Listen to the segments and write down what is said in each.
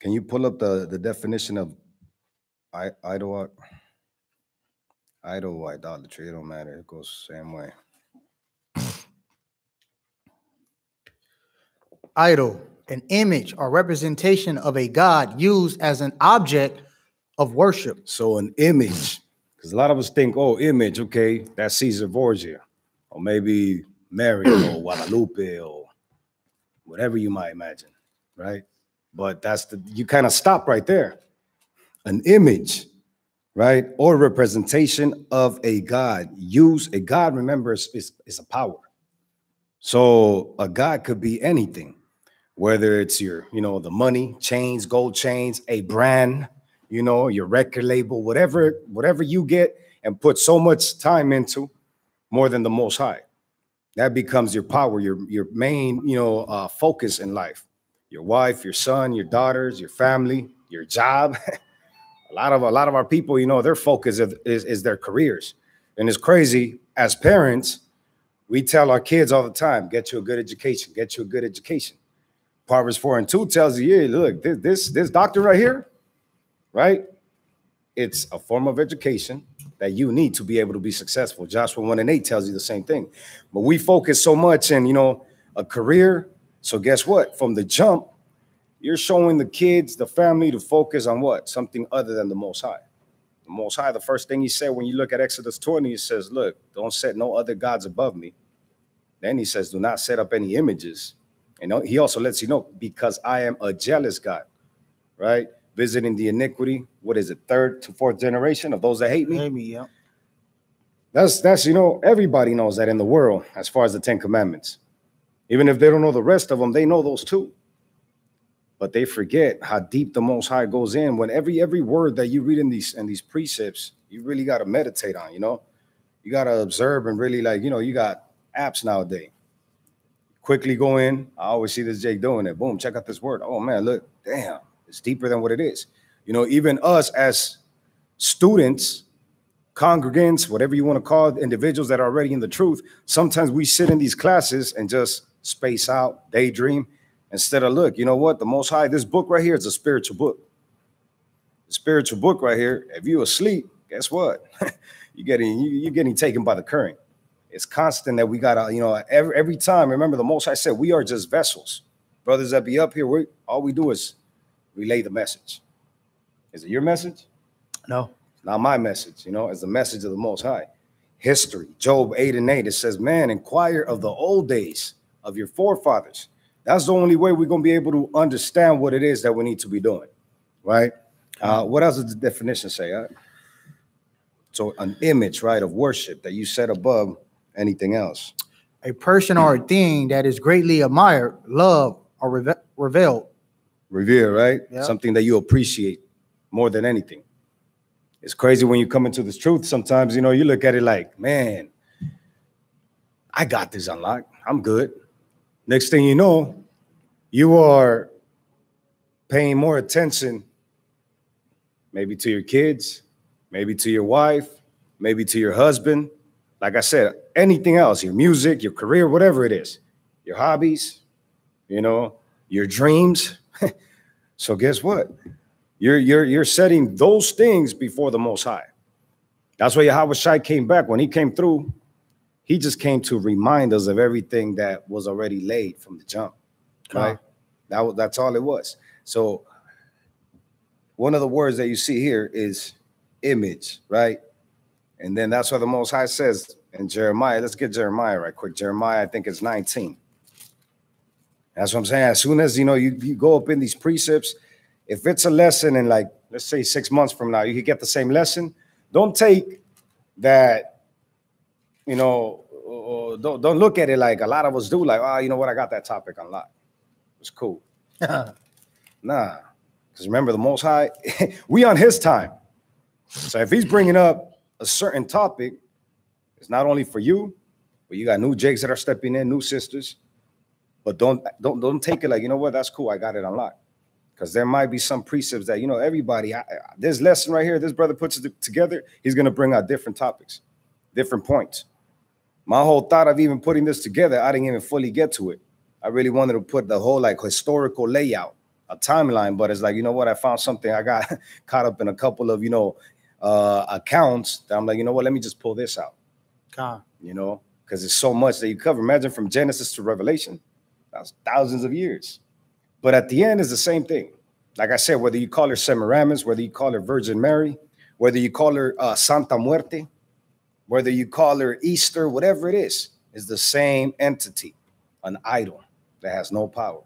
Can you pull up the definition of idol idolatry? It don't matter. It goes the same way. Idol, an image or representation of a god used as an object of worship. So an image, because a lot of us think, oh, image, okay, that's Caesar Borgia, or maybe Mary or Guadalupe or whatever you might imagine, right? But you kind of stop right there. An image, right? Or representation of a god. A god, remember, is a power. So a god could be anything, whether it's the money, chains, gold chains, a brand, your record label, whatever you get and put so much time into, more than the Most High. That becomes your power, your main, focus in life. Your wife, your son, your daughters, your family, your job. A lot of our people, their focus is their careers. And it's crazy. As parents, we tell our kids all the time, get you a good education, get you a good education. Proverbs 4:2 tells you, yeah, look, this doctor right here, right? It's a form of education that you need to be able to be successful. Joshua 1:8 tells you the same thing. But we focus so much in, a career. So guess what? From the jump, you're showing the kids, the family, to focus on what? Something other than the Most High. The Most High, the first thing he said when you look at Exodus 20, he says, look, don't set no other gods above me. Then he says, do not set up any images. And he also lets you know, because I am a jealous God, right? Visiting the iniquity, what is it, third to fourth generation of those that hate me? Hate me, yeah. That's everybody knows that in the world as far as the 10 Commandments. Even if they don't know the rest of them, they know those too. But they forget how deep the Most High goes in when every word that you read in these precepts, you really got to meditate on, You got to observe and really you got apps nowadays. Quickly go in. I always see this Jake doing it. Boom, check out this word. Oh, man, look, damn, it's deeper than what it is. Even us as students, congregants, whatever you want to call it, individuals that are already in the truth, sometimes we sit in these classes and just space out, daydream, instead of look, you know what? The Most High, this book right here is a spiritual book. The spiritual book right here, if you're asleep, guess what? you're getting taken by the current. It's constant that we got to, every time, remember the Most High said, we are just vessels. Brothers that be up here, all we do is relay the message. Is it your message? No. Not my message, it's the message of the Most High. History, Job 8:8, it says, man, inquire of the old days of your forefathers. That's the only way we're going to be able to understand what it is that we need to be doing, right? What else does the definition say? So an image, right, of worship that you set above anything else. A person or a thing that is greatly admired, loved, or revealed. Revere, right? Yeah. Something that you appreciate more than anything. It's crazy when you come into this truth. Sometimes, you look at it like, man, I got this unlocked. I'm good. Next thing you know, you are paying more attention maybe to your kids, maybe to your wife, maybe to your husband. Like I said, anything else, your music, your career, whatever it is, your hobbies, your dreams. So guess what? You're setting those things before the Most High. That's why Yahweh Shai came back. When he came through, he just came to remind us of everything that was already laid from the jump, right? That's all it was. So one of the words that you see here is image, right? And then that's what the Most High says in Jeremiah. Let's get Jeremiah right quick. Jeremiah, I think it's 19. That's what I'm saying. As soon as, you go up in these precepts, if it's a lesson in let's say 6 months from now, you could get the same lesson. Don't take that, don't look at it like a lot of us do. Like, oh, you know what? I got that topic unlocked. It's cool. Nah, because remember the Most High, we on his time. So if he's bringing up a certain topic, it's not only for you, but you got new Jakes that are stepping in, new sisters. But don't take it like, you know what, that's cool, I got it unlocked. Because there might be some precepts that, everybody, this lesson right here, this brother puts it together, he's going to bring out different topics, different points. My whole thought of even putting this together, I didn't even fully get to it. I really wanted to put the whole historical layout a timeline, but it's like, you know what? I found something. I got caught up in a couple of, accounts that I'm like, you know what? Let me just pull this out, God. you know, because it's so much that you cover. Imagine from Genesis to Revelation, that's thousands of years. But at the end, it's the same thing. Like I said, whether you call her Semiramis, whether you call her Virgin Mary, whether you call her Santa Muerte, whether you call her Easter, whatever it is the same entity, an idol that has no power.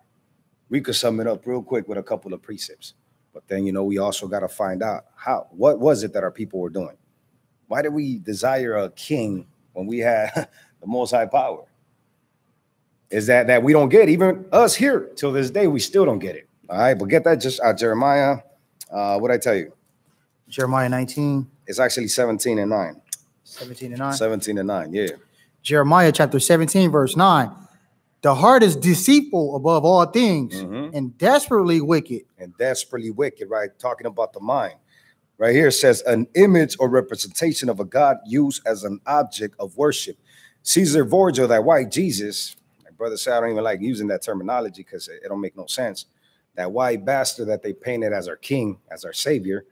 We could sum it up real quick with a couple of precepts. But then, we also got to find out what was it that our people were doing? Why did we desire a king when we had the most high power? Is that we don't get, even us here till this day, we still don't get it. All right, but get that just Jeremiah, what I tell you? Jeremiah 19. It's actually 17 and 9. 17 and 9. 17 and 9, yeah. Jeremiah chapter 17, verse 9. The heart is deceitful above all things and desperately wicked. And desperately wicked, right? Talking about the mind. Right here it says an image or representation of a God used as an object of worship. Caesar Borgia, that white Jesus, my brother said I don't even like using that terminology because it don't make no sense. That white bastard that they painted as our king, as our savior,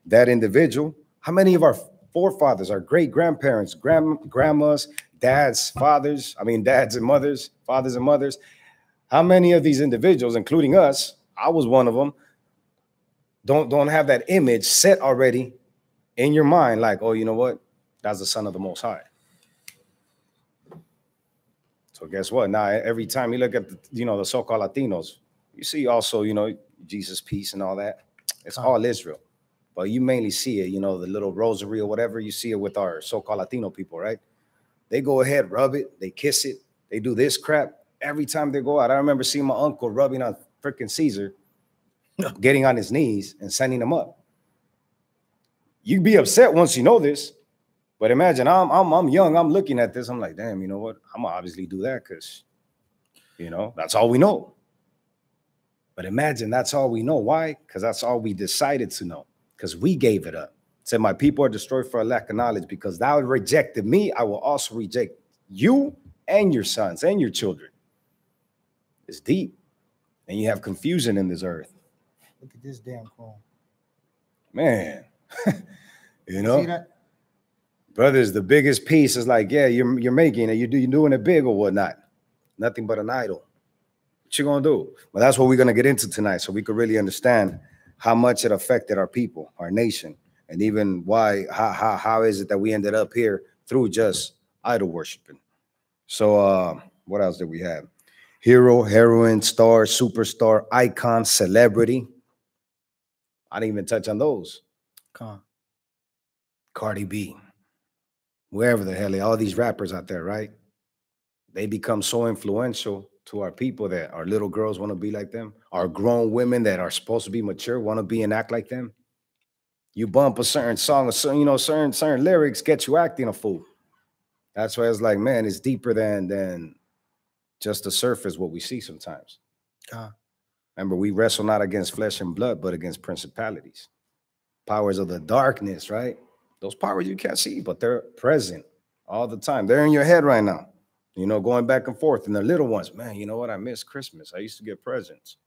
that individual, how many of our forefathers, our great-grandparents, grandmas, dads, fathers and mothers, fathers and mothers, how many of these individuals, including us, I was one of them, don't have that image set already in your mind, like, oh, you know what? That's the Son of the Most High. So guess what? Now, every time you look at the so-called Latinos, you see also, Jesus' peace and all that. It's all Israel. But you mainly see it, the little rosary or whatever, you see it with our so-called Latino people, right? They go ahead, rub it, they kiss it, they do this crap every time they go out. I remember seeing my uncle rubbing on freaking Caesar, getting on his knees and sending him up. You'd be upset once you know this, but imagine I'm young, I'm looking at this, I'm like, damn, you know what? I'm gonna obviously do that because, that's all we know. But imagine that's all we know. Why? Because that's all we decided to know. Because we gave it up. Said, my people are destroyed for a lack of knowledge. Because thou rejected me, I will also reject you and your sons and your children. It's deep. And you have confusion in this earth. Look at this damn clone. Man. See that? Brothers, the biggest piece is like, yeah, you're making it. You're doing it big or whatnot. Nothing but an idol. What you gonna do? Well, that's what we're gonna get into tonight, so we could really understand how much it affected our people, our nation, and even how is it that we ended up here through just idol worshiping. So what else did we have? Hero, heroine, star, superstar, icon, celebrity. I didn't even touch on those. Cardi B, wherever the hell, all these rappers out there, right? They become so influential to our people that our little girls want to be like them. Our grown women that are supposed to be mature want to be and act like them. You bump a certain song, certain lyrics get you acting a fool. That's why it's like, man, it's deeper than just the surface, what we see sometimes. Remember, we wrestle not against flesh and blood, but against principalities, powers of the darkness, right? Those powers you can't see, but they're present all the time. They're in your head right now. Going back and forth. And the little ones, man, you know what? I miss Christmas. I used to get presents.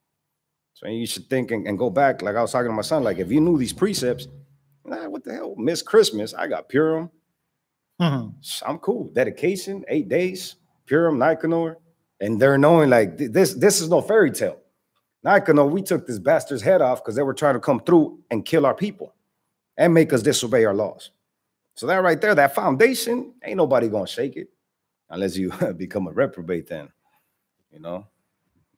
So you should think and go back. Like I was talking to my son, like if you knew these precepts, what the hell? Miss Christmas. I got Purim. I'm cool. Dedication, 8 days, Purim, Nicanor. And they're knowing like this is no fairy tale. Nicanor, we took this bastard's head off because they were trying to come through and kill our people and make us disobey our laws. So that right there, that foundation, ain't nobody going to shake it. Unless you become a reprobate, then,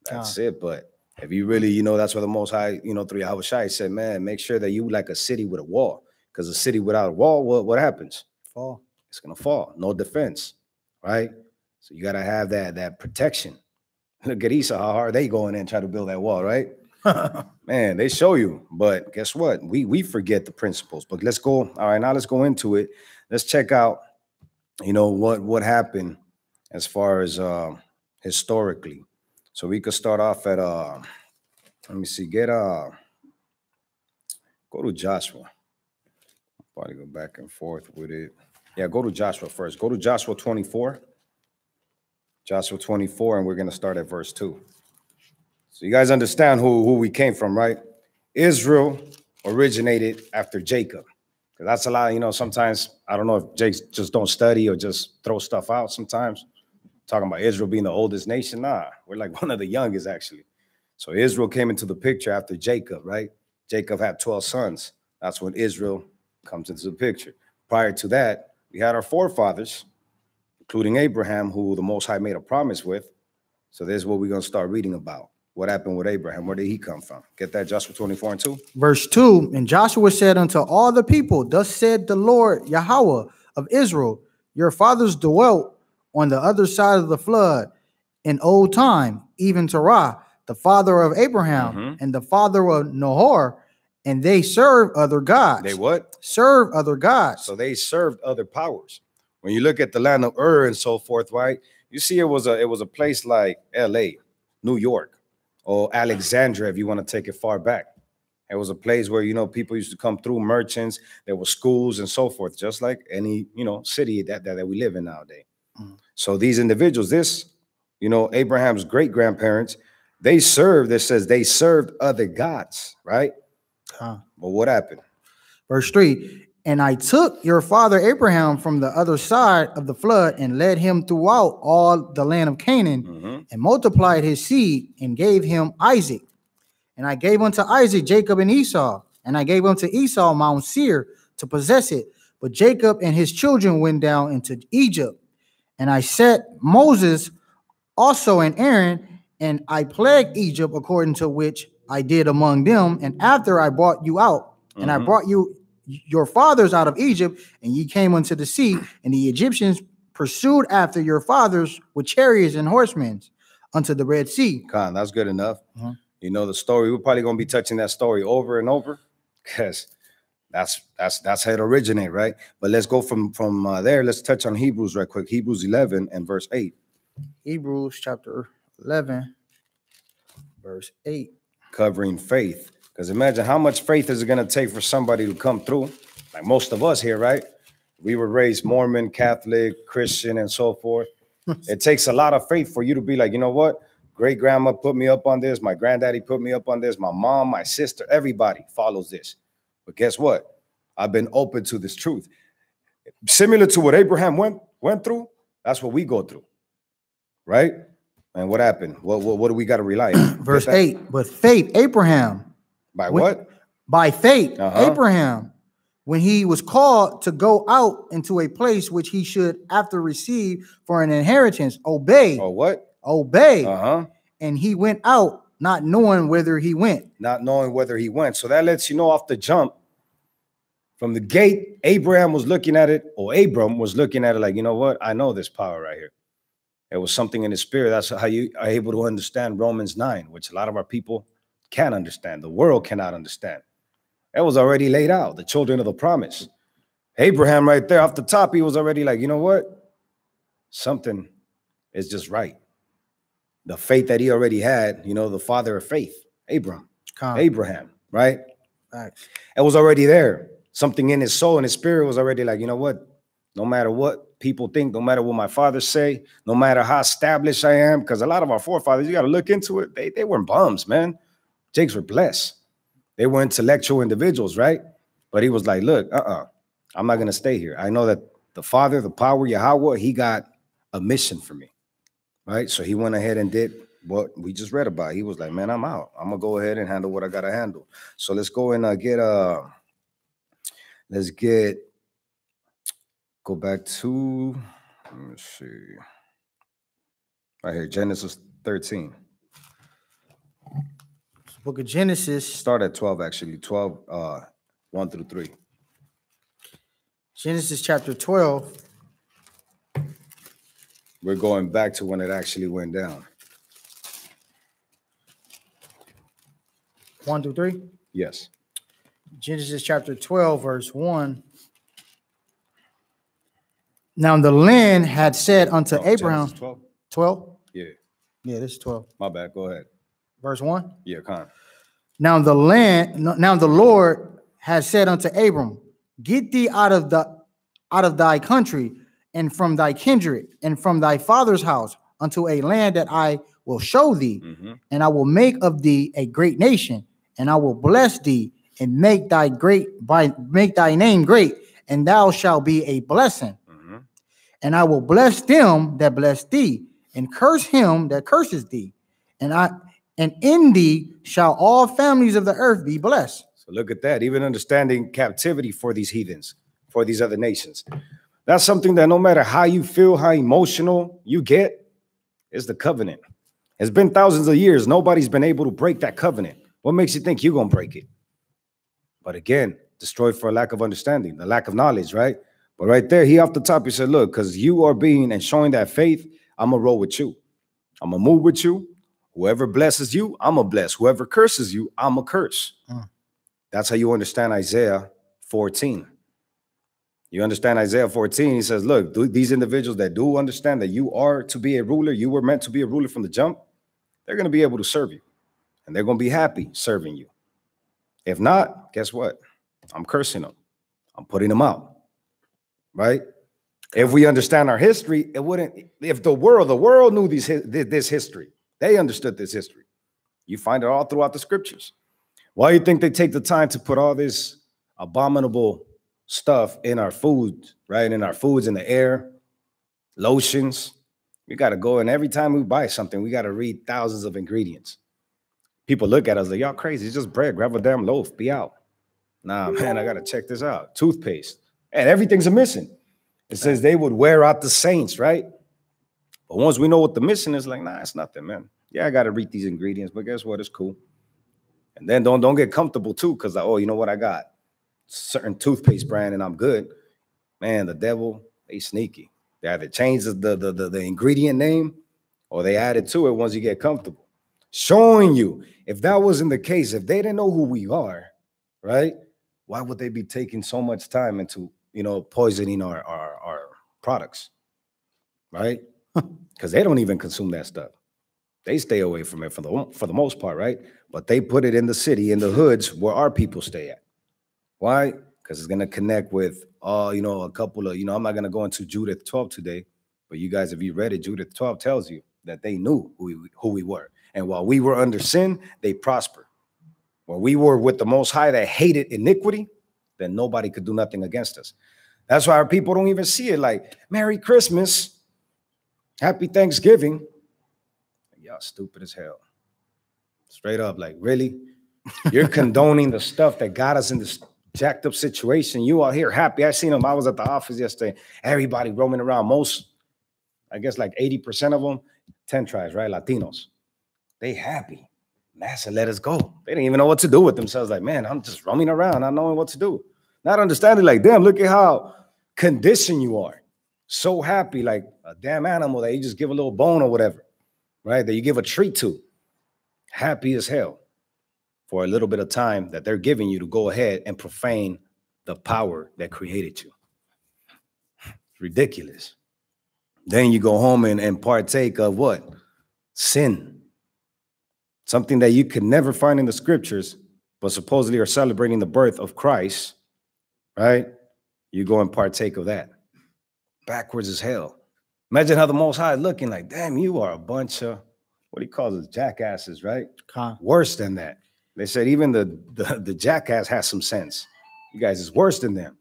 that's it. But if you really, that's where the Most High, through Yahushua said, man, make sure that you like a city with a wall. Because a city without a wall, what happens? Fall. It's going to fall. No defense, right? So you got to have that protection. Look at Esau, how hard they going in and try to build that wall, right? Man, they show you. But guess what? We forget the principles. But let's go. All right, now let's go into it. Let's check out, what happened as far as historically. So we could start off at let me see, go to Joshua. Probably go back and forth with it. Yeah, go to Joshua first. Go to Joshua 24. Joshua 24, and we're going to start at verse 2. So you guys understand who we came from, right? Israel originated after Jacob. Because that's a lot, you know, sometimes, I don't know if Jakes just don't study or just throw stuff out sometimes. Talking about Israel being the oldest nation. Nah, we're like one of the youngest, actually. So Israel came into the picture after Jacob, right? Jacob had 12 sons. That's when Israel comes into the picture. Prior to that, we had our forefathers, including Abraham, who the Most High made a promise with. So this is what we're going to start reading about. What happened with Abraham? Where did he come from? Get that, Joshua 24:2. Verse 2, and Joshua said unto all the people, thus said the Lord Yahweh of Israel, your fathers dwelt on the other side of the flood in old time, even Terah, the father of Abraham, and the father of Nahor, and they serve other gods. They what? Serve other gods. So they served other powers. When you look at the land of Ur and so forth, right? You see it was a place like LA, New York, or Alexandria, if you want to take it far back. It was a place where, you know, people used to come through, merchants, there were schools and so forth, just like any, you know, city that we live in nowadays. So these individuals, you know, Abraham's great-grandparents, they served other gods, right? But what happened? Verse 3, and I took your father Abraham from the other side of the flood and led him throughout all the land of Canaan and multiplied his seed and gave him Isaac. And I gave unto Isaac Jacob and Esau, and I gave unto Esau Mount Seir to possess it. But Jacob and his children went down into Egypt. And I set Moses also and Aaron, and I plagued Egypt according to which I did among them. And after I brought you out, and I brought you your fathers out of Egypt, and ye came unto the sea, and the Egyptians pursued after your fathers with chariots and horsemen unto the Red Sea. Khan, that's good enough. You know the story. We're probably gonna be touching that story over and over, because that's how it originated, right? But let's go from there. Let's touch on Hebrews right quick. Hebrews 11 and verse 8. Hebrews chapter 11, verse 8. Covering faith. Because imagine how much faith is it going to take for somebody to come through, like most of us here, right? We were raised Mormon, Catholic, Christian, and so forth. It takes a lot of faith for you to be like, you know what? Great grandma put me up on this. My granddaddy put me up on this. My mom, my sister, everybody follows this. But guess what? I've been open to this truth. Similar to what Abraham went through, that's what we go through, right? And what happened? What do we got to rely on? Verse 8, but faith, Abraham. By what? By faith, Abraham, when he was called to go out into a place which he should after receive for an inheritance, obey. Or what? Obey. And he went out, not knowing whither he went. Not knowing whether he went. So that lets you know off the jump, from the gate, Abraham was looking at it, or Abram was looking at it like, you know what? I know this power right here. There was something in his spirit. That's how you are able to understand Romans 9, which a lot of our people can't understand. The world cannot understand. That was already laid out, the children of the promise. Abraham right there off the top, he was already like, you know what? Something is just right. The faith that he already had, you know, the father of faith, Abraham, right? Thanks. It was already there. Something in his soul and his spirit was already like, you know what? No matter what people think, no matter what my fathers say, no matter how established I am, because a lot of our forefathers, you got to look into it. They weren't bums, man. Jakes were blessed. They were intellectual individuals, right? But he was like, look, I'm not going to stay here. I know that the Father, the power, Yahweh, he got a mission for me, right? So he went ahead and did what we just read about. He was like, man, I'm out. I'm going to go ahead and handle what I got to handle. So let's go and go back to, let me see, right here, Genesis 13. Book of Genesis. Start at 12, actually. 12, 1 through 3. Genesis chapter 12. We're going back to when it actually went down. 1 through 3? Yes. Genesis chapter 12, verse 1. Now the land had said unto Abraham. 12? 12? Yeah. Yeah, this is 12. My bad. Go ahead. Verse 1? Yeah, come on. Now the Lord has said unto Abram, get thee out of thy country and from thy kindred and from thy father's house unto a land that I will show thee, and I will make of thee a great nation, and I will bless thee and make thy name great, and thou shalt be a blessing. And I will bless them that bless thee, and curse him that curses thee. And in thee shall all families of the earth be blessed. So look at that. Even understanding captivity for these heathens, for these other nations. That's something that no matter how you feel, how emotional you get, is the covenant. It's been thousands of years. Nobody's been able to break that covenant. What makes you think you're going to break it? But again, destroyed for a lack of understanding, the lack of knowledge, right? But right there, he off the top, he said, look, because you are being and showing that faith, I'm going to roll with you. I'm going to move with you. Whoever blesses you, I'm going to bless. Whoever curses you, I'm going to curse. That's how you understand Isaiah 14. You understand Isaiah 14, he says, look, these individuals that do understand that you are to be a ruler, you were meant to be a ruler from the jump, they're going to be able to serve you. And they're going to be happy serving you. If not, guess what? I'm cursing them. I'm putting them out. Right? If we understand our history, it wouldn't, if the world knew this history, they understood this history. You find it all throughout the scriptures. Why do you think they take the time to put all this abominable stuff in our food, right? In our foods, in the air, lotions. We got to go, and every time we buy something, we got to read thousands of ingredients. People look at us like, y'all crazy. It's just bread. Grab a damn loaf. Be out. Nah, man, I got to check this out. Toothpaste. And everything's a missing. It says they would wear out the saints, right? But once we know what the missing is, like, nah, it's nothing, man. Yeah, I got to read these ingredients, but guess what? It's cool. And then don't get comfortable, too, because, like, oh, you know what? I got certain toothpaste brand and I'm good. Man, the devil, they sneaky. They either change the ingredient name or they add it to it once you get comfortable. Showing you, if that wasn't the case, if they didn't know who we are, right? Why would they be taking so much time into, poisoning our products, right? Because they don't even consume that stuff. They stay away from it for the most part, right? But they put it in the city, in the hoods where our people stay at. Why? Because it's going to connect with, a couple of, I'm not going to go into Judith 12 today, but you guys, if you read it, Judith 12 tells you that they knew who we were. And while we were under sin, they prospered. When we were with the Most High that hated iniquity, then nobody could do nothing against us. That's why our people don't even see it like, Merry Christmas, Happy Thanksgiving. Y'all stupid as hell. Straight up, like, really? You're condoning the stuff that got us in this jacked up situation. You out here happy. I seen them. I was at the office yesterday. Everybody roaming around. Most, I guess like 80% of them, 10 tribes, right? Latinos. They happy. NASA let us go. They didn't even know what to do with themselves. Like, man, I'm just roaming around, not knowing what to do. Not understanding, like, damn, look at how conditioned you are. So happy, like a damn animal that you just give a little bone or whatever, right? That you give a treat to. Happy as hell for a little bit of time that they're giving you to go ahead and profane the power that created you. It's ridiculous. Then you go home and partake of what? Sin. Something that you could never find in the scriptures, but supposedly are celebrating the birth of Christ, right? You go and partake of that. Backwards as hell. Imagine how the Most High is looking like, damn, you are a bunch of, what he calls us, jackasses, right? Worse than that. They said even the jackass has some sense. You guys is worse than them.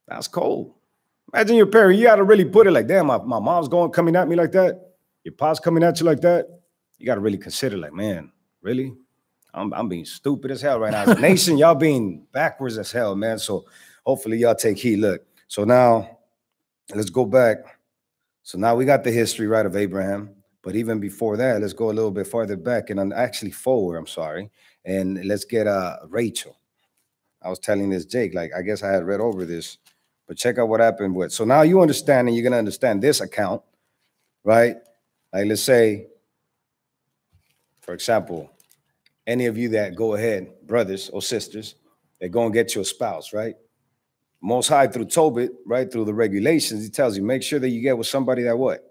That's cold. Imagine your parent. You got to really put it like, damn, my mom's coming at me like that. Your pop's coming at you like that. You got to really consider like, man, really? I'm being stupid as hell right now. As a nation, y'all being backwards as hell, man. So hopefully y'all take heed. Look, so now let's go back. So now we got the history, right, of Abraham. But even before that, let's go a little bit farther back and actually forward, I'm sorry. And let's get Rachel. I was telling this Jake, like, I guess I had read over this, but check out what happened with. So now you understand, and you're going to understand this account, right? Like, let's say, for example, any of you that go ahead, brothers or sisters, that go and get you a spouse, right? Most High through Tobit, right, through the regulations, he tells you, make sure that you get with somebody that what?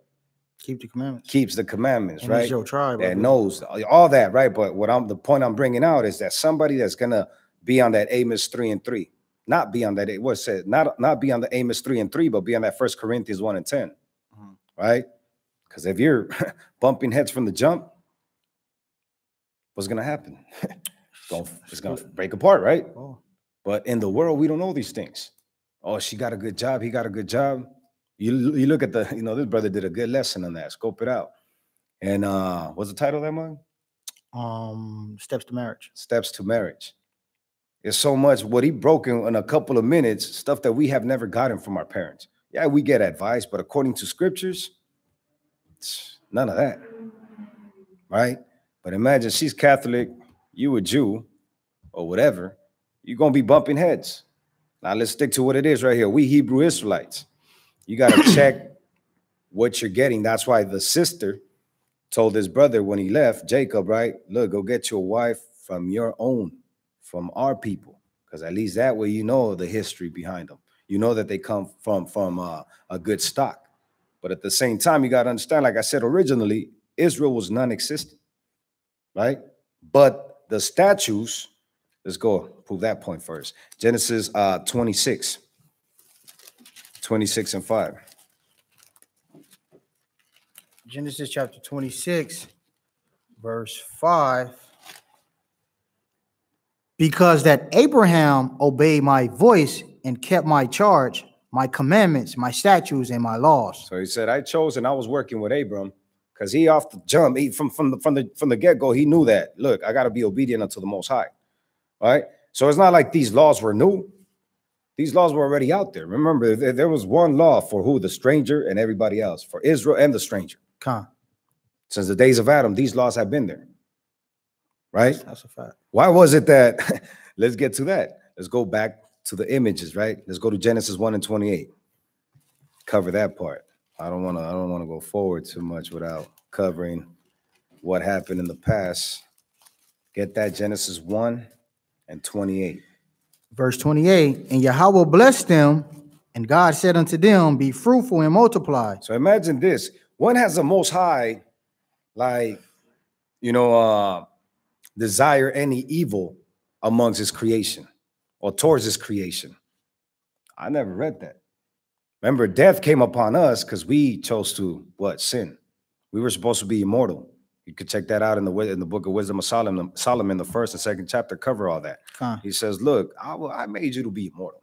Keep the commandments. Keeps the commandments, and right? Your tribe, that knows all that, right? But the point I'm bringing out is that somebody that's gonna be on that Amos 3:3, not be on that. What said? Not be on the Amos 3:3, but be on that 1 Corinthians 1:10, right? Because if you're bumping heads from the jump, what's gonna happen? It's gonna break apart, right? Oh. But in the world, we don't know these things. Oh, she got a good job. He got a good job. You look at the, this brother did a good lesson on that. Scope it out. And what's the title of that one? Steps to Marriage. Steps to Marriage. It's so much what he broke in a couple of minutes, stuff that we have never gotten from our parents. Yeah, we get advice, but according to scriptures, it's none of that. Right? But imagine she's Catholic, you a Jew, or whatever, you're going to be bumping heads. Now, let's stick to what it is right here. We Hebrew Israelites. You got to check what you're getting. That's why the sister told his brother when he left, Jacob, right? Look, go get your wife from your own, from our people. Because at least that way you know the history behind them. You know that they come from a good stock. But at the same time, you got to understand, like I said originally, Israel was non-existent, right? But the statues, let's go prove that point first. Genesis 26 and 5. Genesis chapter 26, verse 5. Because that Abraham obeyed my voice and kept my charge, my commandments, my statutes, and my laws. So he said, I chose and I was working with Abram because he off the jump, from the get-go, he knew that, look, I got to be obedient unto the Most High, right? So it's not like these laws were new. These laws were already out there. Remember, there was one law for who? The stranger and everybody else, for Israel and the stranger. Since the days of Adam, these laws have been there, right? That's a fact. Why was it that, let's get to that. Let's go back to the images, right? Let's go to Genesis 1 and 28. Cover that part. I don't want to go forward too much without covering what happened in the past. Get that, Genesis 1 and 28. Verse 28, and Yahweh blessed them, and God said unto them, be fruitful and multiply. So imagine this. One has the Most High, desire any evil amongst his creation or towards his creation. I never read that. Remember, death came upon us because we chose to, sin. We were supposed to be immortal. You could check that out in the book of Wisdom of Solomon, the first and second chapter cover all that. He says, look, I made you to be immortal.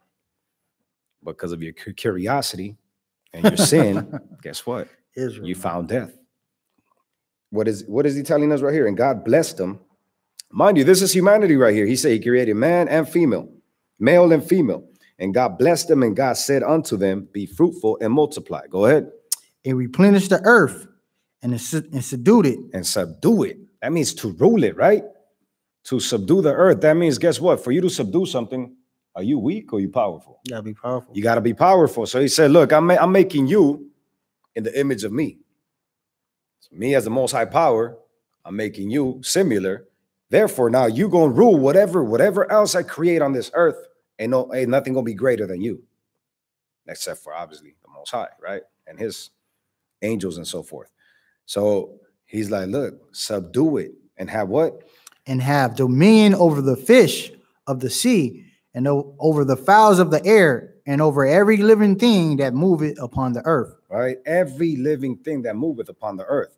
Because of your curiosity and your sin, guess what? Israel. You found death. What is he telling us right here? And God blessed them. Mind you, this is humanity right here. He said he created man and female, male and female. And God blessed them, and God said unto them, be fruitful and multiply. Go ahead. And replenish the earth and subdued it. And subdue it. That means to rule it, right? To subdue the earth. That means, guess what? For you to subdue something, are you weak or are you powerful? You gotta be powerful. You gotta be powerful. So he said, look, I'm making you in the image of me. So me as the Most High power, I'm making you similar. Therefore, now you gonna rule whatever else I create on this earth. Ain't nothing gonna be greater than you, except for obviously the Most High, right? And his angels and so forth. So he's like, look, subdue it and have what? And have dominion over the fish of the sea and over the fowls of the air and over every living thing that moveth upon the earth. Right? Every living thing that moveth upon the earth.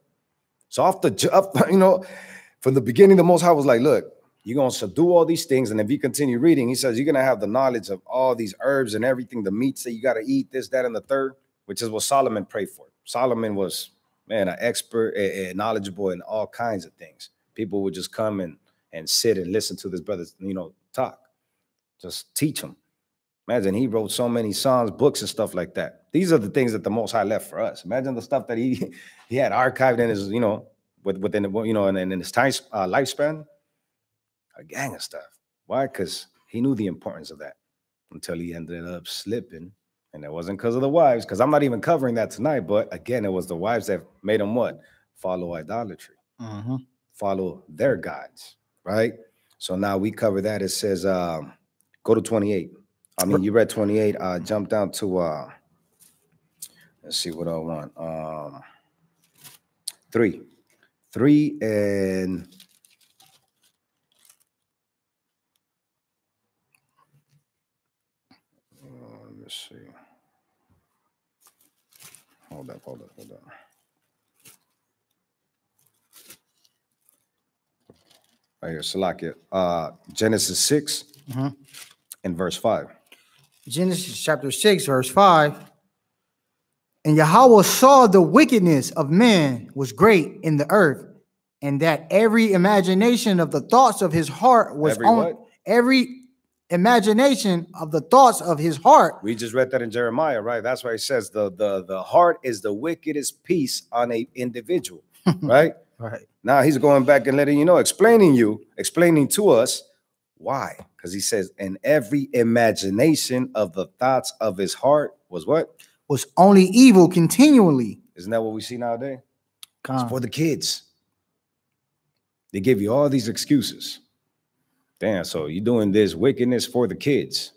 So from the beginning, the Most High was like, look, you're going to subdue all these things. And if you continue reading, he says, you're going to have the knowledge of all these herbs and everything, the meats that you got to eat, this, that, and the third, which is what Solomon prayed for. Solomon was, an expert and knowledgeable in all kinds of things. People would just come and sit and listen to this brother, talk. Just teach them. Imagine he wrote so many songs, books, and stuff like that. These are the things that the Most High left for us. Imagine the stuff that he had archived in his, within in his time lifespan. A gang of stuff. Why? Because he knew the importance of that until he ended up slipping. And it wasn't because of the wives, because I'm not even covering that tonight. But again, it was the wives that made him what? Follow idolatry. Follow their gods, right? So now we cover that. It says, go to 28. I mean, you read 28. Jump down to, let's see what I want. 3 and... Let's see. Hold up. Right here, Salakia. Genesis 6 and verse 5. Genesis chapter 6, verse 5. And Yahweh saw the wickedness of men was great in the earth, and that every imagination of the thoughts of his heart was every imagination of the thoughts of his heart. We just read that in Jeremiah, right? That's why it says the heart is the wickedest piece on a individual, right? Right. Now he's going back and letting you know, explaining to us why. Because he says, and every imagination of the thoughts of his heart was what? Was only evil continually. Isn't that what we see nowadays? It's for the kids. They give you all these excuses. Damn, so you're doing this wickedness for the kids.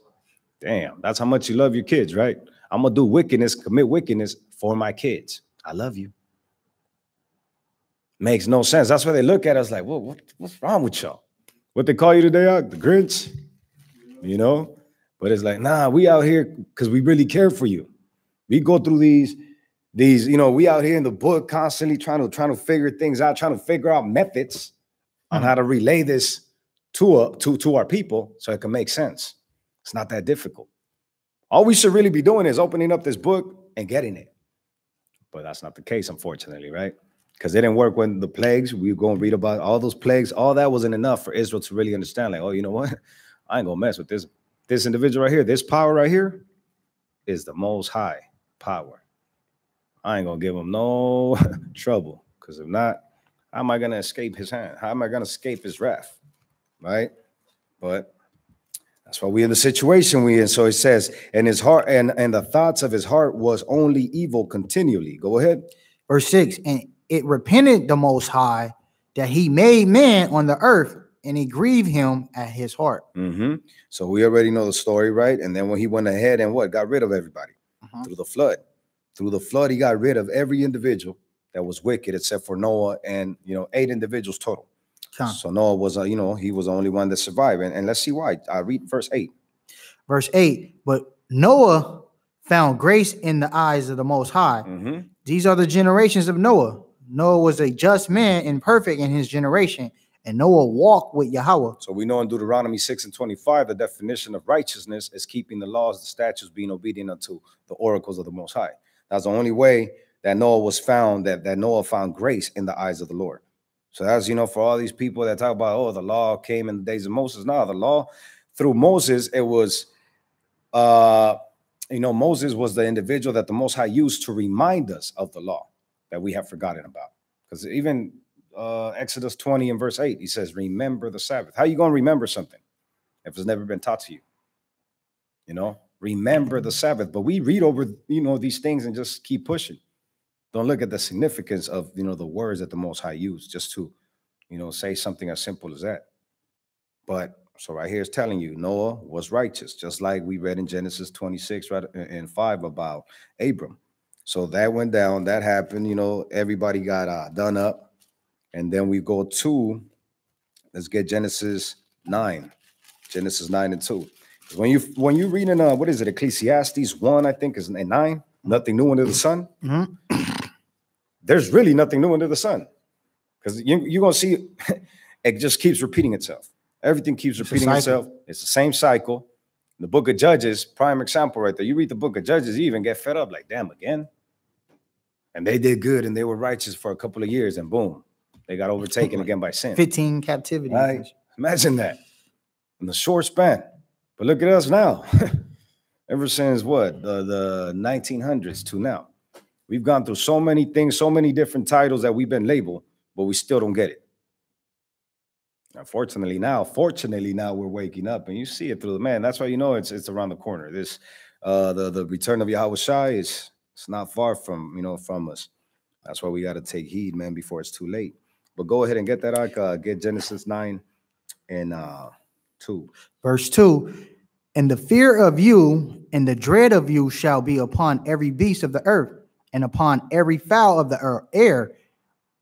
Damn, that's how much you love your kids, right? I'm going to do wickedness, commit wickedness for my kids. I love you. Makes no sense. That's why they look at us like, what's wrong with y'all? What they call you today, the Grinch? You know? But it's like, nah, we out here because we really care for you. We go through these, you know, we out here in the book constantly trying to figure things out, trying to figure out methods on how to relay this to our people so it can make sense. It's not that difficult. All we should really be doing is opening up this book and getting it. But that's not the case, unfortunately, right? Because it didn't work when the plagues, we go and read about all those plagues. All that wasn't enough for Israel to really understand, like, oh, you know what? I ain't going to mess with this individual right here. This power right here is the most high power. I ain't going to give him no trouble. Because if not, how am I going to escape his hand? How am I going to escape his wrath? Right? But that's why we're in the situation we're in. So it says, and his heart and the thoughts of his heart was only evil continually. Go ahead. Verse 6, and it repented the Most High that he made man on the earth, and it grieved him at his heart. So we already know the story, right? And then when he went ahead and got rid of everybody through the flood. Through the flood, he got rid of every individual that was wicked except for Noah and, 8 individuals total. So Noah was, he was the only one that survived. And let's see why. I read verse 8. Verse 8, but Noah found grace in the eyes of the Most High. These are the generations of Noah. Noah was a just man and perfect in his generation, and Noah walked with Yahweh. So we know in Deuteronomy 6 and 25, the definition of righteousness is keeping the laws, the statutes, being obedient unto the oracles of the Most High. That's the only way that Noah was found, that Noah found grace in the eyes of the Lord. So that's, for all these people that talk about, oh, the law came in the days of Moses. No, the law through Moses, it was, Moses was the individual that the Most High used to remind us of the law that we have forgotten about. Because even Exodus 20 and verse 8, he says, remember the Sabbath. How are you going to remember something if it's never been taught to you? Remember the Sabbath. But we read over, these things and just keep pushing. Don't look at the significance of, the words that the Most High used just to, say something as simple as that. But so right here is telling you Noah was righteous, just like we read in Genesis 26 right and 5 about Abram. So that went down, that happened, everybody got done up. And then we go to, let's get Genesis 9 and 2. When you read in what is it, Ecclesiastes 1, I think is 9, nothing new under the sun. There's really nothing new under the sun, because you're gonna see it just keeps repeating itself. Everything keeps repeating itself. It's the same cycle. The book of Judges, prime example right there. You read the book of Judges, you even get fed up, like, damn, again. And they did good and they were righteous for a couple of years, and boom, they got overtaken again by sin. 15 captivities. Right? Imagine that in the short span. But look at us now. Ever since what, the 1900s to now, we've gone through so many things, so many different titles that we've been labeled, but we still don't get it. Fortunately now we're waking up, and you see it through the man. That's why it's around the corner. This the return of Yahweh Shai it's not far from from us. That's why we got to take heed, man, before it's too late. But go ahead and get that. Get Genesis 9 and 2. Verse 2. And the fear of you and the dread of you shall be upon every beast of the earth, and upon every fowl of the air,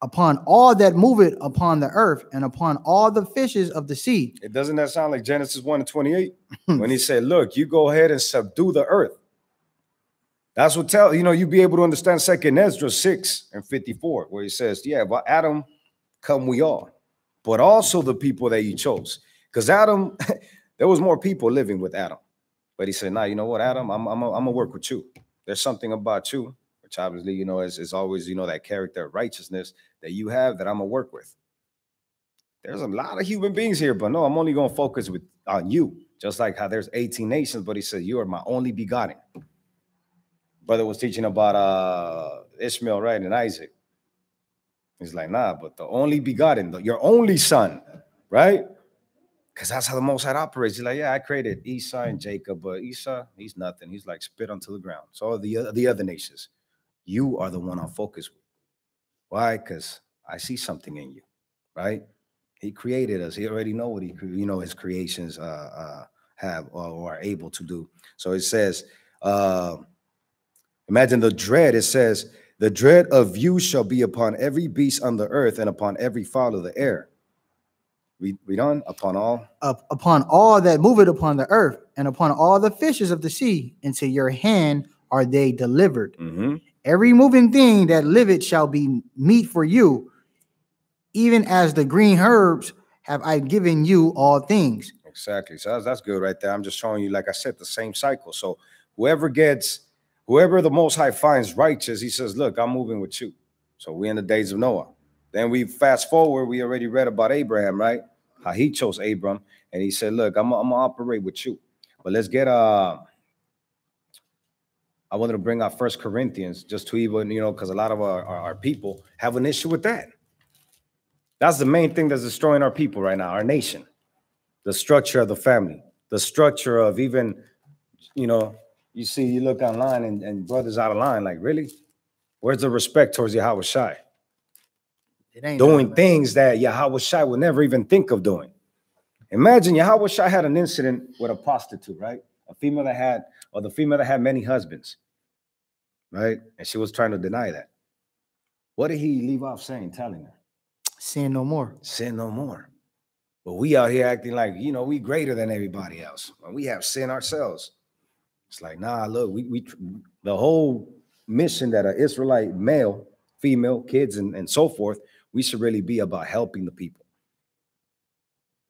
upon all that moveth upon the earth, and upon all the fishes of the sea. It doesn't that sound like Genesis 1 and 28? When he said, look, you go ahead and subdue the earth. That's what you be able to understand 2nd Ezra 6 and 54, where he says, yeah, well, Adam come we all. but also the people that you chose. Because Adam, there was more people living with Adam. But he said, nah, you know what, Adam, I'm gonna work with you. There's something about you, which obviously, you know, is always, you know, that character of righteousness that you have that I'm gonna work with. There's a lot of human beings here, but no, I'm only gonna focus on you. Just like how there's 18 nations, but he said, you are my only begotten. Brother was teaching about Ishmael, right, and Isaac. He's like, nah, but the only begotten, your only son, right? Because that's how the Most High operates. He's like, yeah, I created Esau and Jacob, but Esau, he's nothing. He's like spit onto the ground. So the other nations, you are the one I'm focused with. Why? Because I see something in you, right? He created us. He already know what his creations have or are able to do. So it says, imagine the dread. It says, the dread of you shall be upon every beast on the earth and upon every fowl of the air. Read on. Upon all that moveth upon the earth, and upon all the fishes of the sea, into your hand are they delivered. Mm-hmm. Every moving thing that liveth shall be meat for you, even as the green herbs have I given you all things. Exactly. So that's good right there. I'm just showing you, like I said, the same cycle. So whoever the Most High finds righteous, he says, look, I'm moving with you. So we're in the days of Noah. Then we fast forward, we already read about Abraham, right? How he chose Abram, and he said, look, I'm gonna operate with you. But let's get I wanted to bring out 1 Corinthians just to even, you know, because a lot of our people have an issue with that. That's the main thing that's destroying our people right now, our nation. The structure of the family, the structure of even, you know, you look online and brothers out of line, like, really? Where's the respect towards Yahweh Shai? Doing things that Yahweh Shai would never even think of doing. Imagine Yahweh Shai had an incident with a prostitute, right? The female that had many husbands, right? And she was trying to deny that. What did he leave off telling her? Sin no more. Sin no more. But we out here acting like, you know, we greater than everybody else. We have sin ourselves. It's like, nah, look, we the whole mission that an Israelite male, female, kids, and so forth, we should really be about helping the people.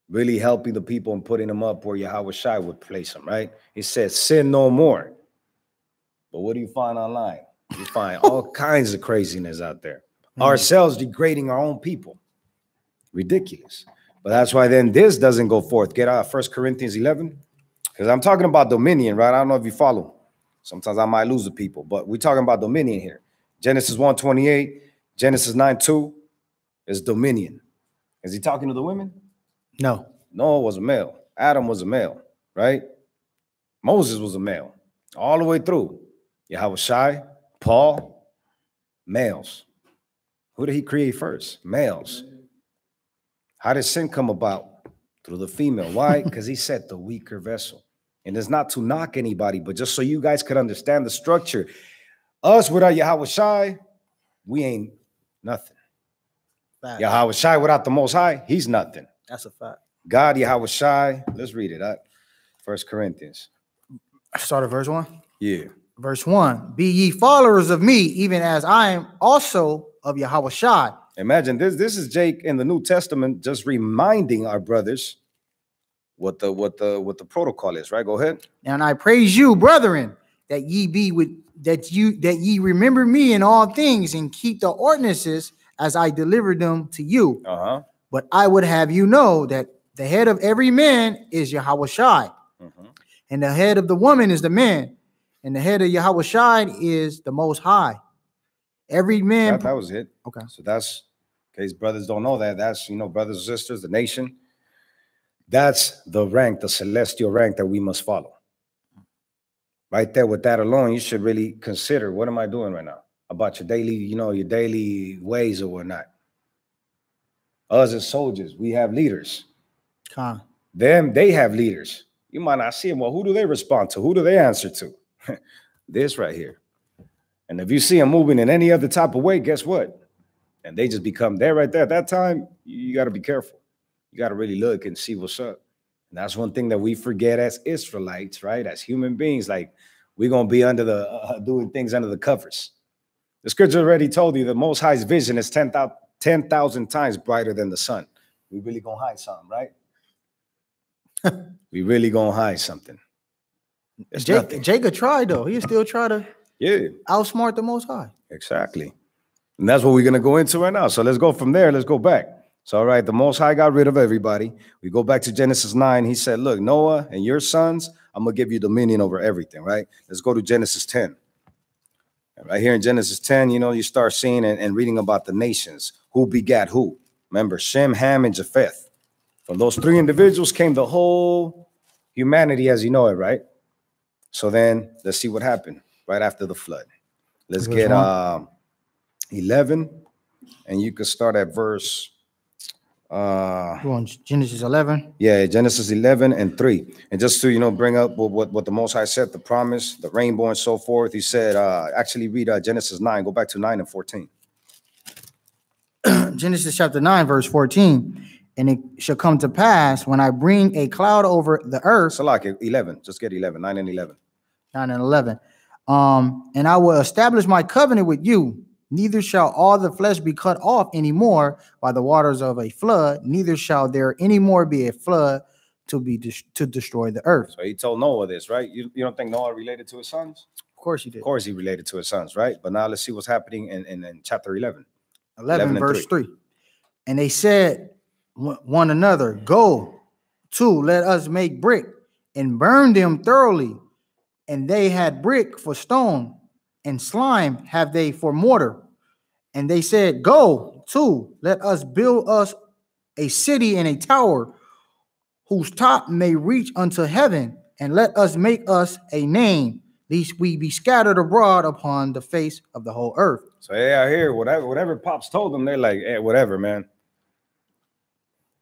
Really helping the people and putting them up where Yahweh Shai would place them, right? It says, sin no more. But what do you find online? You find all kinds of craziness out there. Ourselves degrading our own people. Ridiculous. But that's why then this doesn't go forth. Get out 1 Corinthians 11. Because I'm talking about dominion, right? I don't know if you follow. Sometimes I might lose the people, but we're talking about dominion here. Genesis 1:28, Genesis 9:2 is dominion. Is he talking to the women? No. Noah was a male. Adam was a male, right? Moses was a male. All the way through. Yahweh Shai, Paul, males. Who did he create first? Males. How did sin come about? Through the female. Why? Because he said the weaker vessel. And it's not to knock anybody, but just so you guys could understand the structure. Us without Yahweh Shai, we ain't nothing. Fact. Yahweh Shai without the Most High, he's nothing. That's a fact. God, Yahweh Shai. Let's read it. 1 Corinthians. Start at verse 1? Yeah. Verse 1. Be ye followers of me, even as I am also of Yahweh Shai. Imagine this. This is Jake in the New Testament just reminding our brothers what the protocol is, right? Go ahead. And I praise you, brethren, that ye remember me in all things and keep the ordinances as I delivered them to you. But I would have you know that the head of every man is Yahweh Shai, and the head of the woman is the man, and the head of Yahweh Shai is the Most High. Every man. That was it. Okay. So that's, in case brothers don't know that, that's, you know, brothers and sisters, the nation. That's the rank, the celestial rank that we must follow. Right there with that alone, you should really consider, what am I doing right now? About your daily, you know, your daily ways or whatnot. Us as soldiers, we have leaders. Them, they have leaders. You might not see them. Well, who do they respond to? Who do they answer to? This right here. And if you see them moving in any other type of way, guess what? And they just become there right there. At that time, you got to be careful. You got to really look and see what's up. And that's one thing that we forget as Israelites, right? As human beings, like we're going to be under the, doing things under the covers. The scripture already told you the Most High's vision is 10,000 times brighter than the sun. we really gonna hide something, right? We really gonna hide something. It's nothing. Jacob tried though. He still try to outsmart the Most High. Exactly. And that's what we're gonna go into right now. So let's go from there. Let's go back. So all right, the Most High got rid of everybody. We go back to Genesis 9. He said, look, Noah and your sons, I'm gonna give you dominion over everything, right? Let's go to Genesis 10. Right here in Genesis 10, you know, you start seeing and reading about the nations. Who begat who? Remember, Shem, Ham, and Japheth. From those three individuals came the whole humanity as you know it, right? So then let's see what happened right after the flood. Let's get 11, and you can start at verse Genesis 11. Yeah, Genesis 11 and 3. And just to, you know, bring up what the Most High said, the promise, the rainbow and so forth. He said, actually read Genesis 9, go back to 9 and 14. Genesis chapter 9, verse 14. And it shall come to pass when I bring a cloud over the earth. Salak, 11, just get 11, 9 and 11. 9 and 11. And I will establish my covenant with you. Neither shall all the flesh be cut off anymore by the waters of a flood. Neither shall there anymore be a flood to destroy the earth. So he told Noah this, right? You don't think Noah related to his sons? Of course he did. Of course he related to his sons, right? But now let's see what's happening in chapter 11. 11 verse 3. And they said one another, go to, let us make brick and burn them thoroughly. And they had brick for stone, and slime have they for mortar. And they said, go to, let us build us a city and a tower whose top may reach unto heaven, and let us make us a name, lest we be scattered abroad upon the face of the whole earth. So yeah, here, whatever Pops told them, they're like, hey, whatever, man.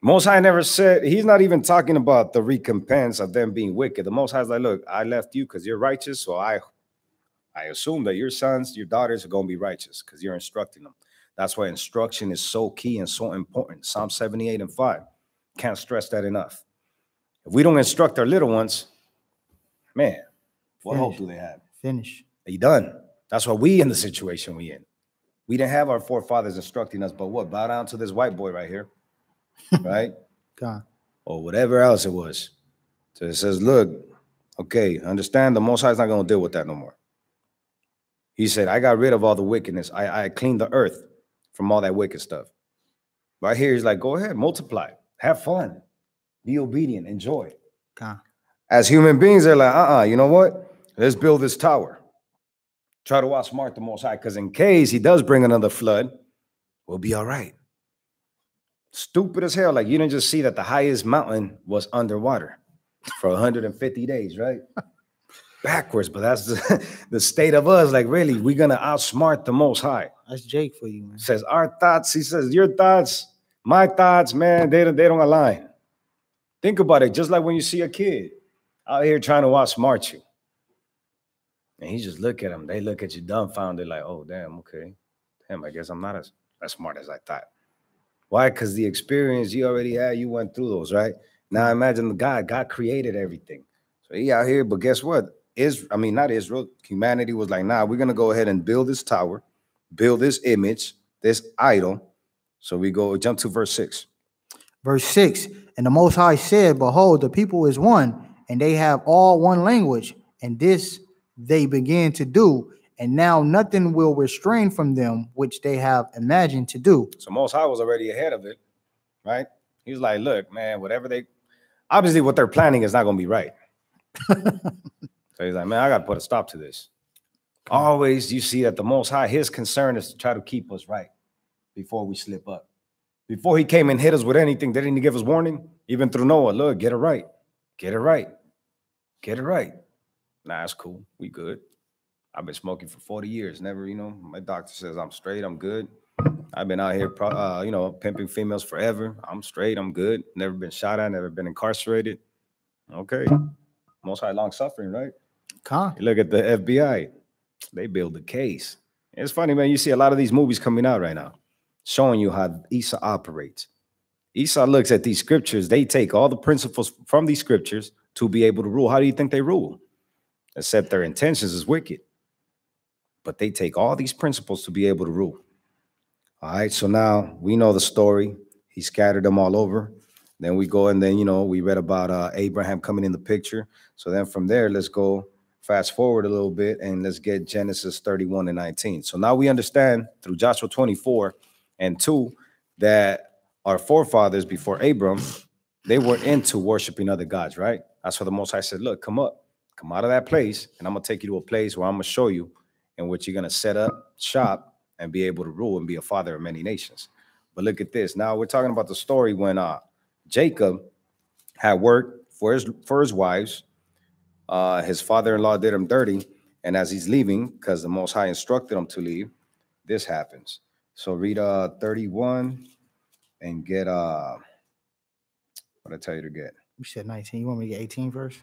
Most High never said, he's not even talking about the recompense of them being wicked. The Most High is like, look, I left you because you're righteous, so I assume that your sons, your daughters are going to be righteous because you're instructing them. That's why instruction is so key and so important. Psalm 78 and 5. Can't stress that enough. If we don't instruct our little ones, man, what hope do they have? Finish. They done. That's why we in the situation we in. We didn't have our forefathers instructing us, but what? Bow down to this white boy right here, right? God. Or whatever else it was. So it says, look, okay, understand the Most High is not going to deal with that no more. He said, I got rid of all the wickedness. I cleaned the earth from all that wicked stuff. Right here, he's like, go ahead, multiply, have fun, be obedient, enjoy. God. As human beings, they're like, you know what? Let's build this tower. Try to outsmart the Most High, because in case he does bring another flood, we'll be all right. Stupid as hell. Like, you didn't just see that the highest mountain was underwater for 150 days, right? Backwards, but that's the state of us. Like, really, we're going to outsmart the Most High. That's Jake for you, man. Says our thoughts. He says, your thoughts, my thoughts, man, they don't align. Think about it. Just like when you see a kid out here trying to outsmart you. And he just look at them. They look at you dumbfounded like, oh, damn, okay. Damn, I guess I'm not as smart as I thought. Why? Because the experience you already had, you went through those, right? Now imagine the God created everything. So he out here, but guess what? Not Israel. Humanity was like, nah, we're going to go ahead and build this tower, build this image, this idol. So we jump to verse 6. Verse 6, and the Most High said, behold, the people is one, and they have all one language, and this they begin to do, and now nothing will restrain from them which they have imagined to do. So Most High was already ahead of it, right? He's like, look, man, obviously what they're planning is not going to be right. So he's like, man, I got to put a stop to this. Always you see that the Most High, his concern is to try to keep us right before we slip up. Before he came and hit us with anything, they didn't give us warning. Even through Noah, look, get it right. Get it right. Get it right. Nah, it's cool. We good. I've been smoking for 40 years. Never, my doctor says I'm straight. I'm good. I've been out here, pimping females forever. I'm straight. I'm good. Never been shot at. Never been incarcerated. Okay. Most High long suffering, right? You look at the FBI. They build the case. It's funny, man. You see a lot of these movies coming out right now showing you how Esau operates. Esau looks at these scriptures. They take all the principles from these scriptures to be able to rule. How do you think they rule? Except their intentions is wicked. But they take all these principles to be able to rule. All right, so now we know the story. He scattered them all over. Then we go and then, we read about Abraham coming in the picture. So then from there, let's go fast forward a little bit and let's get Genesis 31 and 19. So now we understand through Joshua 24 and 2 that our forefathers before Abram, they were into worshiping other gods, right? That's why the Most High said, look, come out of that place, and I'm going to take you to a place where I'm going to show you in which you're going to set up shop and be able to rule and be a father of many nations. But look at this. Now we're talking about the story when Jacob had worked for his wives. His father-in-law did him dirty. And as he's leaving, because the Most High instructed him to leave, this happens. So read 31 and get what I tell you to get. You said 19. You want me to get 18 first?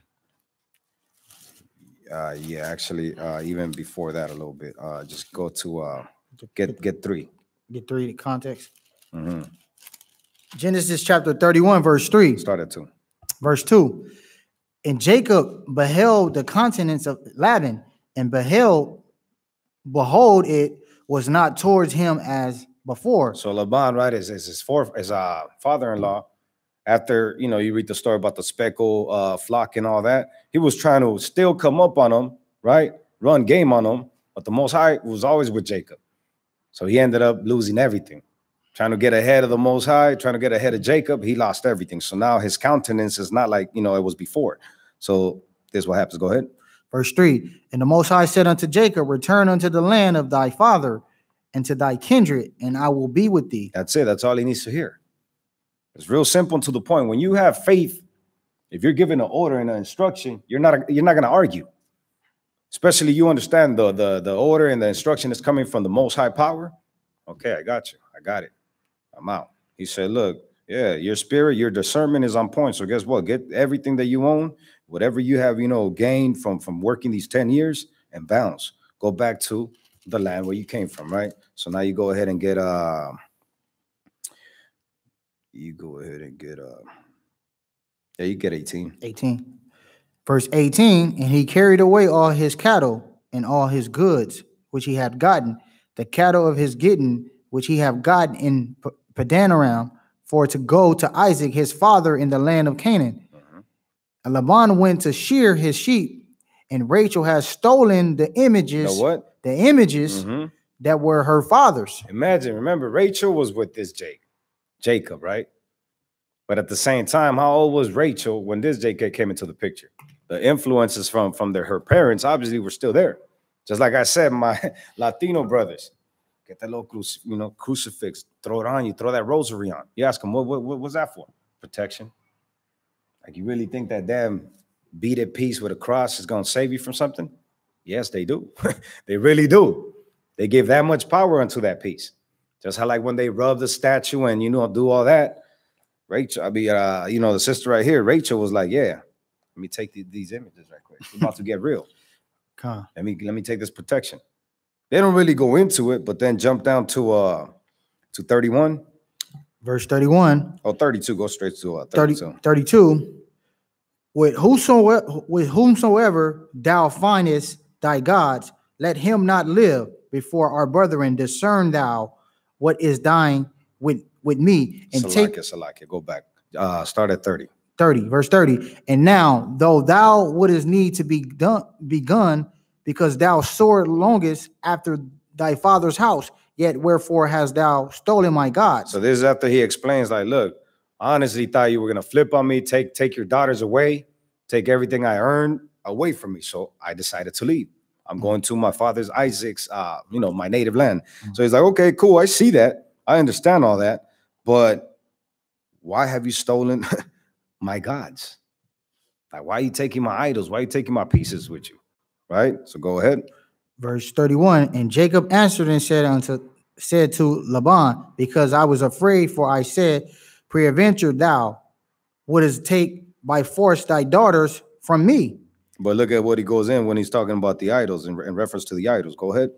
Yeah, actually, even before that a little bit. Just go to get 3. Get 3 to context. Mm-hmm. Genesis chapter 31, verse 3. Start at 2. Verse 2. And Jacob beheld the countenance of Laban, and behold, it was not towards him as before. So Laban, right, is his father-in-law. After, you read the story about the speckle flock and all that, he was trying to still come up on him, right? Run game on him. But the Most High was always with Jacob. So he ended up losing everything. Trying to get ahead of the Most High, trying to get ahead of Jacob, he lost everything. So now his countenance is not like, it was before. So this is what happens. Go ahead. Verse 3. And the Most High said unto Jacob, return unto the land of thy father and to thy kindred, and I will be with thee. That's it. That's all he needs to hear. It's real simple and to the point. When you have faith, if you're given an order and an instruction, you're not going to argue. Especially you understand the order and the instruction is coming from the Most High power. Okay, I got you. I got it. I'm out. He said, look, yeah, your spirit, your discernment is on point. So guess what? Get everything that you own, whatever you have, gained from working these 10 years and bounce. Go back to the land where you came from, right? So now you go ahead and get you get 18. 18. Verse 18, and he carried away all his cattle and all his goods, which he had gotten, the cattle of his getting, which he had gotten in Padanaram, for to go to Isaac his father in the land of Canaan. Mm-hmm. And Laban went to shear his sheep, and Rachel has stolen the images. You know what? The images that were her father's. Remember, Rachel was with this Jacob, right? But at the same time, how old was Rachel when this Jacob came into the picture? The influences from her parents obviously were still there. Just like I said, my Latino brothers, get that little crucifix, throw it on you, throw that rosary on. You ask them, what was that for? Protection. Like, you really think that damn beaded piece with a cross is going to save you from something? Yes, they do. They really do. They give that much power unto that piece. Just how like when they rub the statue and, do all that. Rachel, the sister right here, Rachel was like, yeah, let me take these images right quick. It's about to get real. Let me take this protection. They don't really go into it, but then jump down to 31. Verse 31. Oh, 32. Go straight to 32. 32. With whomsoever thou findest thy gods, let him not live before our brethren. Discern thou what is thine with me. And Salakia. Go back. Start at 30. 30, verse 30. And now, though thou wouldest need to be begun, because thou sore longest after thy father's house, yet wherefore hast thou stolen my gods? So this is after he explains, like, look, I honestly thought you were going to flip on me, take your daughters away, take everything I earned away from me. So I decided to leave. I'm going to my father's Isaac's, my native land. So he's like, okay, cool. I see that. I understand all that. But why have you stolen my gods? Like, why are you taking my idols? Why are you taking my pieces with you? Right? So go ahead. Verse 31. And Jacob answered and said to Laban, because I was afraid, for I said, peradventure thou wouldest take by force thy daughters from me. But look at what he goes in when he's talking about the idols in reference to the idols. Go ahead.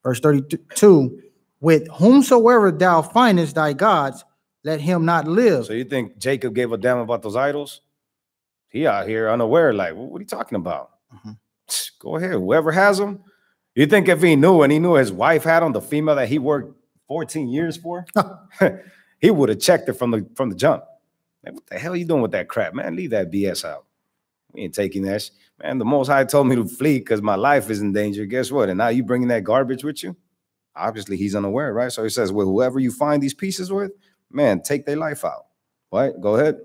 Verse 32. With whomsoever thou findest thy gods, let him not live. So you think Jacob gave a damn about those idols? He out here unaware, like, what are you talking about? Go ahead. Whoever has them. You think if he knew and he knew his wife had them, the female that he worked 14 years for, He would have checked it from the jump. Like, what the hell are you doing with that crap, man? Leave that BS out. We ain't taking that. Man, the Most High told me to flee because my life is in danger. Guess what? And now you bringing that garbage with you? Obviously, he's unaware, right? So he says, well, whoever you find these pieces with, man, take their life out. What? Go ahead.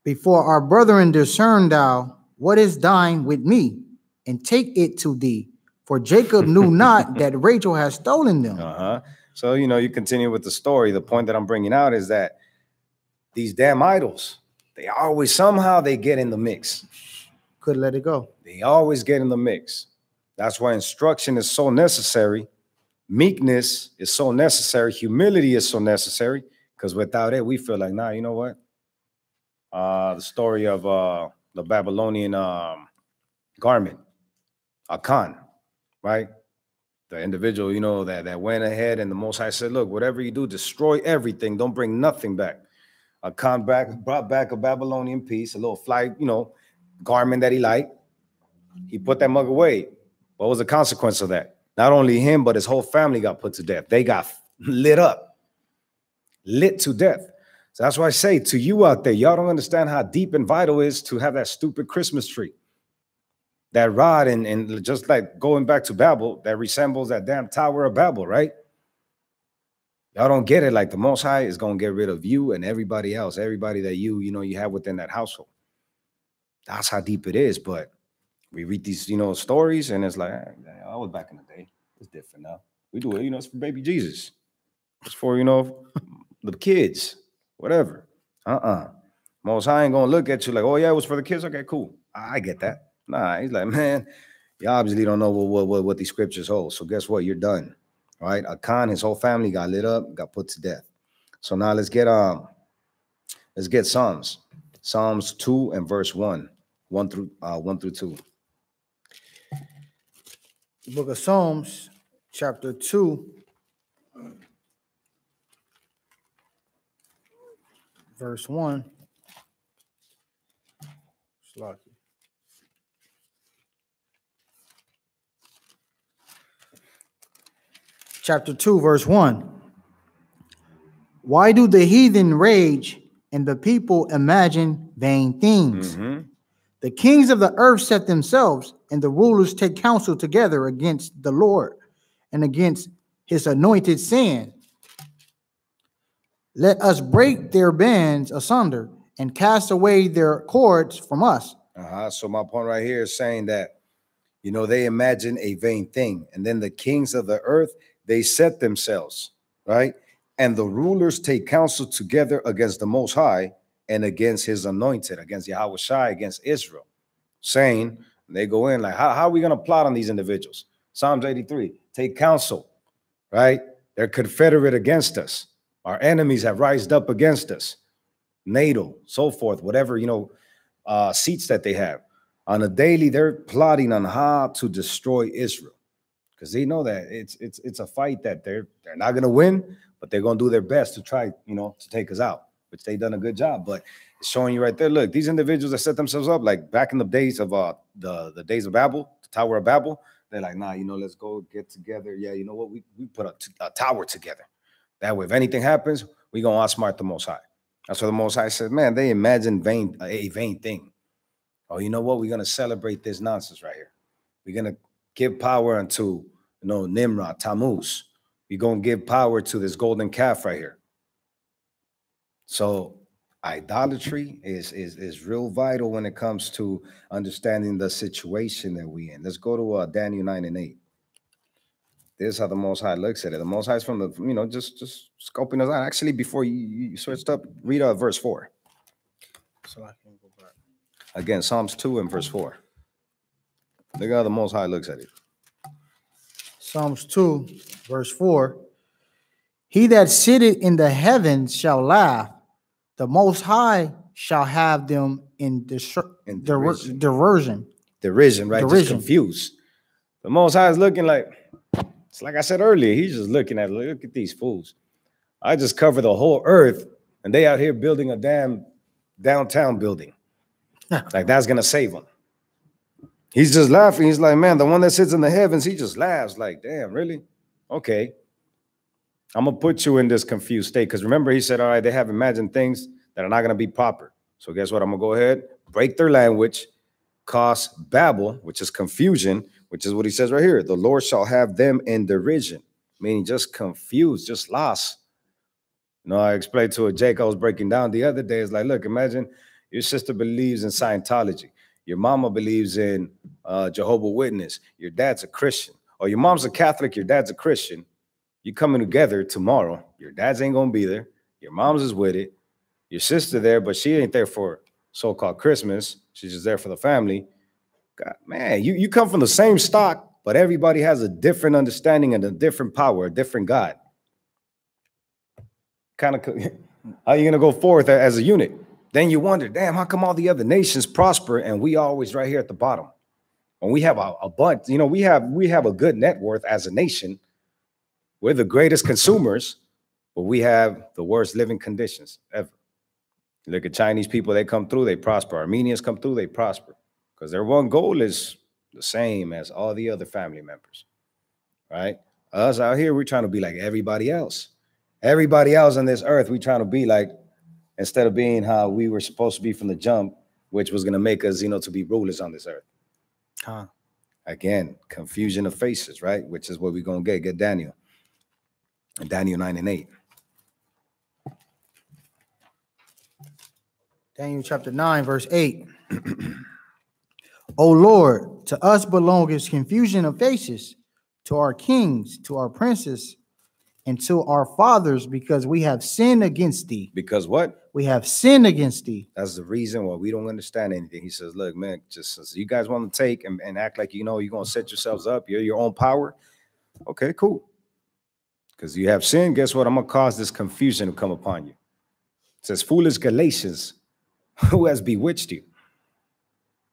Before our brethren discern thou what is thine with me, and take it to thee. For Jacob knew not that Rachel has stolen them. So, you continue with the story. The point that I'm bringing out is that these damn idols, they always, somehow they get in the mix. Could let it go. They always get in the mix. That's why instruction is so necessary. Meekness is so necessary. Humility is so necessary. Because without it, we feel like, nah, you know what? The story of the Babylonian garment, Akan, right? The individual, that went ahead, and the Most High said, look, whatever you do, destroy everything. Don't bring nothing back. Akan brought back a Babylonian piece, a little fly, garment that he liked. He put that mug away. What was the consequence of that? Not only him, but his whole family got put to death. They got lit to death. So that's why I say to you out there, y'all don't understand how deep and vital it is to have that stupid Christmas tree. That rod, and just like going back to Babel, that resembles that damn Tower of Babel, right? Y'all don't get it. Like the Most High is going to get rid of you and everybody else, everybody that you have within that household. That's how deep it is. But we read these, stories, and it's like, I was back in the day. It's different now. We do it, it's for baby Jesus. It's for, the kids, whatever. Most High ain't going to look at you like, oh, yeah, it was for the kids. Okay, cool. I get that. Nah, he's like, man, you obviously don't know what these scriptures hold. So guess what? You're done. All right. Akan, his whole family got lit up, got put to death. So now let's get Psalms. Psalms 2 and verse 1 through 2. The book of Psalms, chapter 2, verse 1. Chapter 2, verse 1. Why do the heathen rage and the people imagine vain things? The kings of the earth set themselves, and the rulers take counsel together against the Lord and against his anointed, saying, let us break their bands asunder and cast away their cords from us. So my point right here is saying that, they imagine a vain thing. And then the kings of the earth, they set themselves, right? And the rulers take counsel together against the Most High and against his anointed, against Yahweh Shai, against Israel, saying, they go in like, how are we going to plot on these individuals? Psalms 83, take counsel, right? They're confederate against us. Our enemies have rised up against us. NATO, so forth, whatever, seats that they have. On a daily, they're plotting on how to destroy Israel, because they know that it's a fight that they're not going to win, but they're going to do their best to try, to take us out, which they've done a good job. But it's showing you right there. Look, these individuals that set themselves up, like back in the days of the days of Babel, the Tower of Babel, they're like, nah, let's go get together. Yeah, you know what? We put a tower together. That way, if anything happens, we're going to outsmart the Most High. That's what the Most High said, man, they imagine a vain thing. Oh, you know what? We're going to celebrate this nonsense right here. We're going to give power unto, Nimrod, Tammuz. We're going to give power to this golden calf right here. So idolatry is real vital when it comes to understanding the situation that we're in. Let's go to Daniel 9 and 8. This is how the Most High looks at it. The Most High is from the, just scoping us out. Actually, before you switched up, read verse 4. So I can go back. Again, Psalms 2 and verse 4. Look how the Most High looks at it. Psalms 2, verse 4. He that sitteth in the heavens shall laugh. The Most High shall have them in derision. Derision, right? Just confused. The Most High is looking like, it's like I said earlier, he's just looking at, look at these fools. I just cover the whole earth, and they out here building a damn downtown building. Like that's going to save them. He's just laughing. He's like, man, the one that sits in the heavens, he just laughs like, damn, really? Okay. I'm going to put you in this confused state. Because remember, he said, all right, they have imagined things that are not going to be proper. So guess what? I'm going to go ahead, break their language, cause Babel, which is confusion, which is what he says right here. The Lord shall have them in derision, meaning just confused, just lost. You know, I explained to a Jake I was breaking down the other day. It's like, look, imagine your sister believes in Scientology. Your mama believes in Jehovah's Witness. Your dad's a Christian. Or your mom's a Catholic, your dad's a Christian. You coming together tomorrow. Your dad's ain't going to be there. Your mom's is with it. Your sister there, but she ain't there for so-called Christmas. She's just there for the family. God, man, you come from the same stock, but everybody has a different understanding and a different power, a different God. Kind of, how are you going to go forth as a unit? Then you wonder, damn, how come all the other nations prosper and we always right here at the bottom? When we have a bunch, you know, we have a good net worth as a nation. We're the greatest consumers, but we have the worst living conditions ever. You look at Chinese people, they come through, they prosper. Armenians come through, they prosper. Because their one goal is the same as all the other family members, right? Us out here, we're trying to be like everybody else. Everybody else on this earth, we're trying to be like, instead of being how we were supposed to be from the jump, which was going to make us, you know, to be rulers on this earth. Huh. Again, confusion of faces, right? Which is what we're going to get Daniel. And Daniel 9 and 8. Daniel chapter 9, verse 8. O Lord, to us belongs confusion of faces, to our kings, to our princes, and to our fathers, because we have sinned against thee. Because what? We have sinned against thee. That's the reason why we don't understand anything. He says, look, man, just you guys want to take and act like, you know, you're going to set yourselves up. You're your own power. Okay, cool. Because you have sinned, guess what? I'm going to cause this confusion to come upon you. It says, foolish Galatians, who has bewitched you?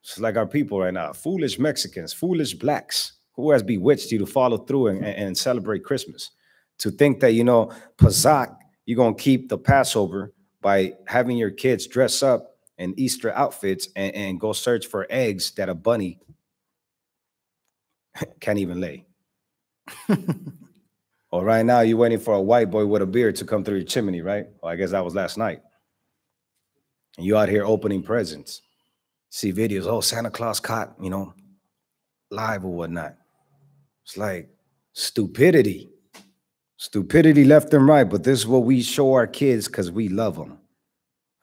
It's like our people right now. Foolish Mexicans, foolish blacks, who has bewitched you to follow through and celebrate Christmas? To think that, you know, Pesach, you're going to keep the Passover by having your kids dress up in Easter outfits and go search for eggs that a bunny can't even lay. Or right now, you're waiting for a white boy with a beard to come through your chimney, right? Well, I guess that was last night. And you out here opening presents. See videos, oh, Santa Claus caught, you know, live or whatnot. It's like stupidity. Stupidity left and right, but this is what we show our kids because we love them.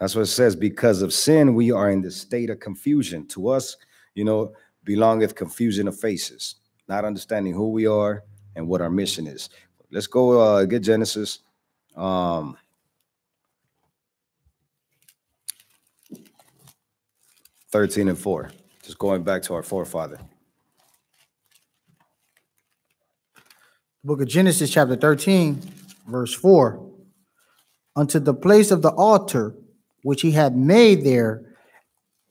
That's what it says. Because of sin, we are in this state of confusion. To us, you know, belongeth confusion of faces, not understanding who we are and what our mission is. Let's go get Genesis. 13 and 4. Just going back to our forefather. Book of Genesis, chapter 13, verse 4. Unto the place of the altar, which he had made there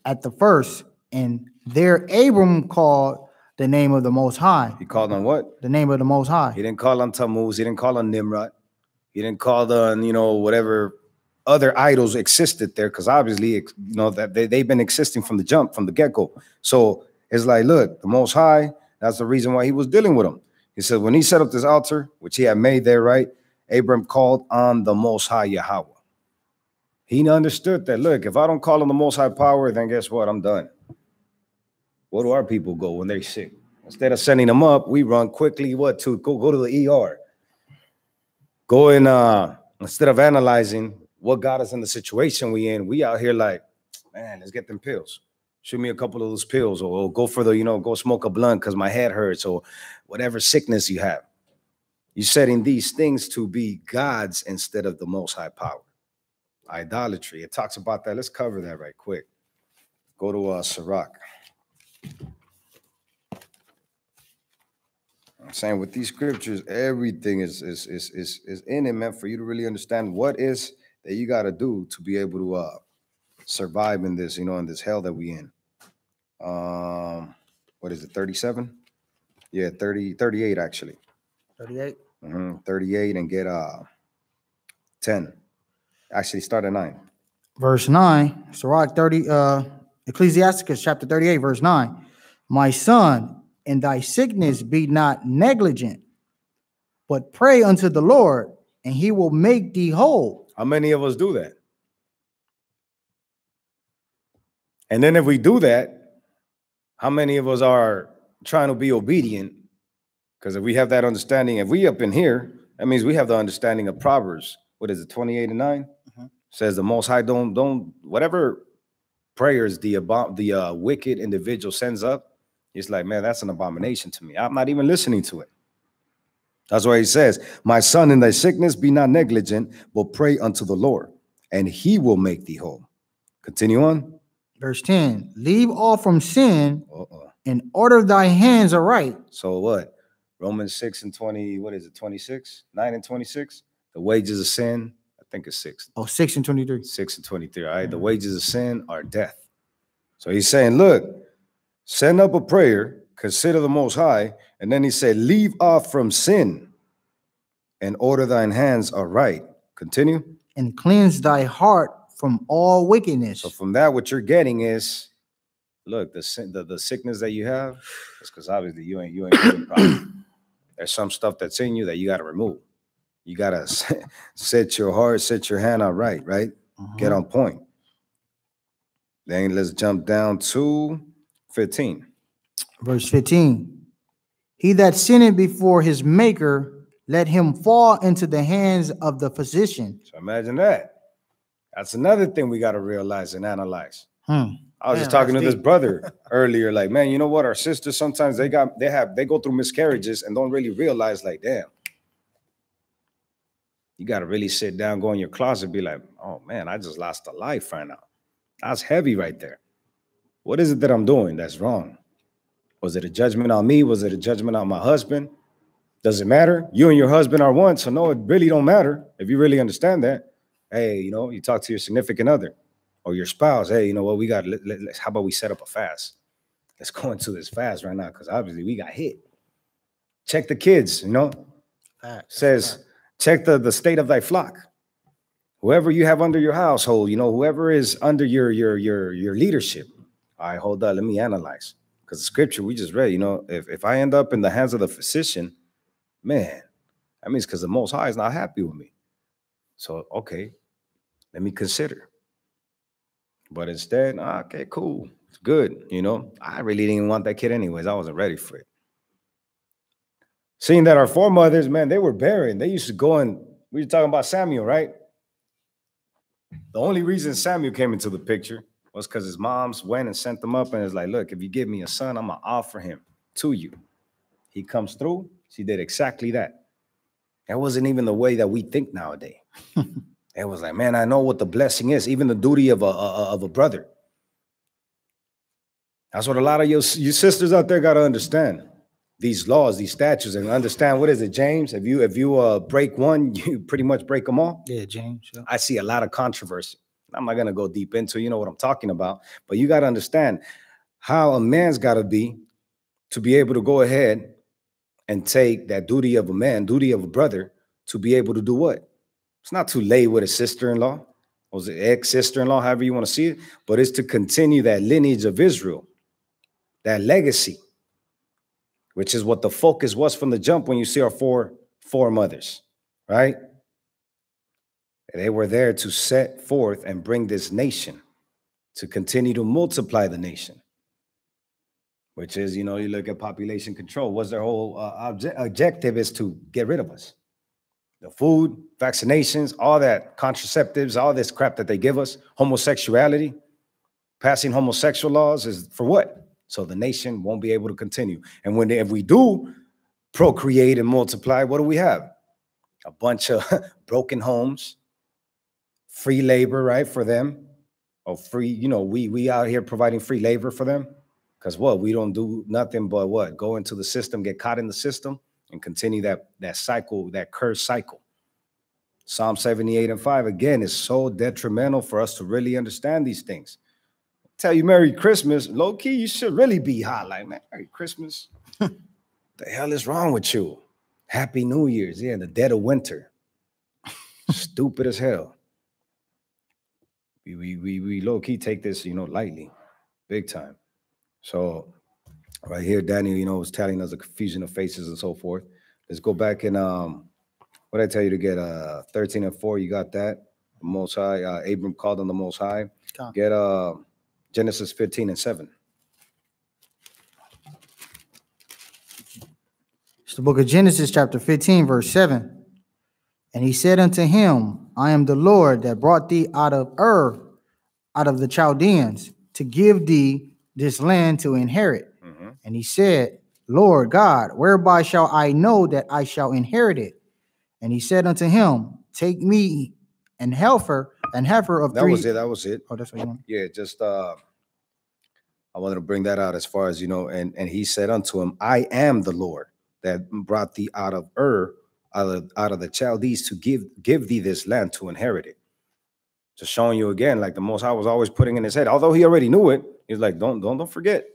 at the first, and there Abram called the name of the Most High. He called on what? The name of the Most High. He didn't call on Tammuz. He didn't call on Nimrod. He didn't call on, you know, whatever other idols existed there, because obviously, you know, that they've been existing from the jump, from the get-go. So it's like, look, the Most High, that's the reason why he was dealing with them. He said, when he set up this altar, which he had made there, right, Abram called on the Most High Yahweh. He understood that, look, if I don't call on the Most High power, then guess what? I'm done. Where do our people go when they're sick? Instead of sending them up, we run quickly, what, to go to the ER. Go in, instead of analyzing what got us in the situation we in, we out here like, man, let's get them pills. Shoot me a couple of those pills, or go for the, you know, go smoke a blunt because my head hurts, or whatever sickness you have. You're setting these things to be gods instead of the Most High power. Idolatry. It talks about that. Let's cover that right quick. Go to Sirach. I'm saying with these scriptures, everything is in it, man, for you to really understand what is that you got to do to be able to survive in this, you know, in this hell that we in. What is it, 37? Yeah, 38 actually. 38? 38 and get 10. Actually, start at 9. Verse 9, Sirach 30, Ecclesiasticus chapter 38, verse 9. My son, in thy sickness be not negligent, but pray unto the Lord, and he will make thee whole. How many of us do that? And then if we do that, how many of us are trying to be obedient? Because if we have that understanding, if we up in here, that means we have the understanding of Proverbs. What is it, 28 and 9? Says the Most High don't whatever prayers the wicked individual sends up, it's like, man, that's an abomination to me. I'm not even listening to it. That's why he says, my son, in thy sickness be not negligent, but pray unto the Lord, and he will make thee whole. Continue on. Verse 10, leave off from sin and order thy hands aright. So what? Romans 6 and 20, what is it, 26? 9 and 26? The wages of sin, I think it's 6. Oh, 6 and 23. 6 and 23, all right? The wages of sin are death. So he's saying, look, send up a prayer, consider the Most High, and then he said, leave off from sin and order thine hands aright. Continue. And cleanse thy heart from all wickedness. So from that, what you're getting is, look, the sickness that you have, it's because obviously you ain't doing properly. There's some stuff that's in you that you got to remove. You got to set your heart, set your hand out right? Get on point. Then let's jump down to 15. Verse 15. He that sinned before his maker, let him fall into the hands of the physician. So imagine that. That's another thing we got to realize and analyze. I was just talking to this brother earlier, like, man, you know what? Our sisters sometimes they go through miscarriages and don't really realize, like, damn. You got to really sit down, go in your closet, be like, oh man, I just lost a life right now. That's heavy right there. What is it that I'm doing that's wrong? Was it a judgment on me? Was it a judgment on my husband? Does it matter? You and your husband are one, so no, it really don't matter if you really understand that. Hey, you know, you talk to your significant other or your spouse. Hey, you know what? We got. How about we set up a fast? Let's go into this fast right now because obviously we got hit. Check the kids. You know, says check the state of thy flock. Whoever you have under your household, you know, whoever is under your leadership. All right, hold on. Let me analyze because the scripture we just read. You know, if I end up in the hands of the physician, man, that means because the Most High is not happy with me. So, okay, let me consider. But instead, okay, cool. It's good. You know, I really didn't want that kid anyways. I wasn't ready for it. Seeing that our foremothers, man, they were barren. They used to go and we were talking about Samuel, right? The only reason Samuel came into the picture was because his moms went and sent them up and it's like, look, if you give me a son, I'm going to offer him to you. He comes through. She did exactly that. That wasn't even the way that we think nowadays. It was like, man, I know what the blessing is, even the duty of a brother. That's what a lot of you sisters out there got to understand. These laws, these statutes, and understand, what is it, James? If you break one, you pretty much break them all. Yeah, James. Yeah. I see a lot of controversy. I'm not going to go deep into, you know what I'm talking about, but you got to understand how a man's got to be able to go ahead and take that duty of a man, duty of a brother, to be able to do what? It's not to lay with a sister-in-law, or the ex-sister-in-law, however you want to see it, but it's to continue that lineage of Israel, that legacy, which is what the focus was from the jump when you see our four mothers, right? They were there to set forth and bring this nation, to continue to multiply the nation. Which is, you know, you look at population control. What's their whole objective is to get rid of us. The food, vaccinations, all that, contraceptives, all this crap that they give us, homosexuality, passing homosexual laws is for what? So the nation won't be able to continue. And if we do procreate and multiply, what do we have? A bunch of broken homes, free labor, right, for them. Or free, you know, we out here providing free labor for them. Because what? We don't do nothing but what? Go into the system, get caught in the system, and continue that cycle, that cursed cycle. Psalm 78 and 5, again, is so detrimental for us to really understand these things. Tell you Merry Christmas, low-key, you should really be hot. Like, man, Merry Christmas. The hell is wrong with you? Happy New Year's, yeah, in the dead of winter. Stupid as hell. We low-key take this, you know, lightly, big time. So right here, Daniel, you know, was telling us the confusion of faces and so forth. Let's go back and What I tell you to get 13 and 4, you got that. The Most High, Abram called on the Most High. Come. Get Genesis 15 and 7. It's the book of Genesis, chapter 15, verse 7. And he said unto him, I am the Lord that brought thee out of out of the Chaldeans, to give thee this land to inherit. Mm-hmm. And he said, Lord God, whereby shall I know that I shall inherit it? And he said unto him, take me an heifer of That three. was it. That was it. Oh, that's what you want. Yeah, just I wanted to bring that out as far as, you know, and he said unto him, I am the Lord that brought thee out of out of the Chaldees to give thee this land to inherit it. Just showing you again, like the Most High was always putting in his head, although he already knew it. He's like, don't forget,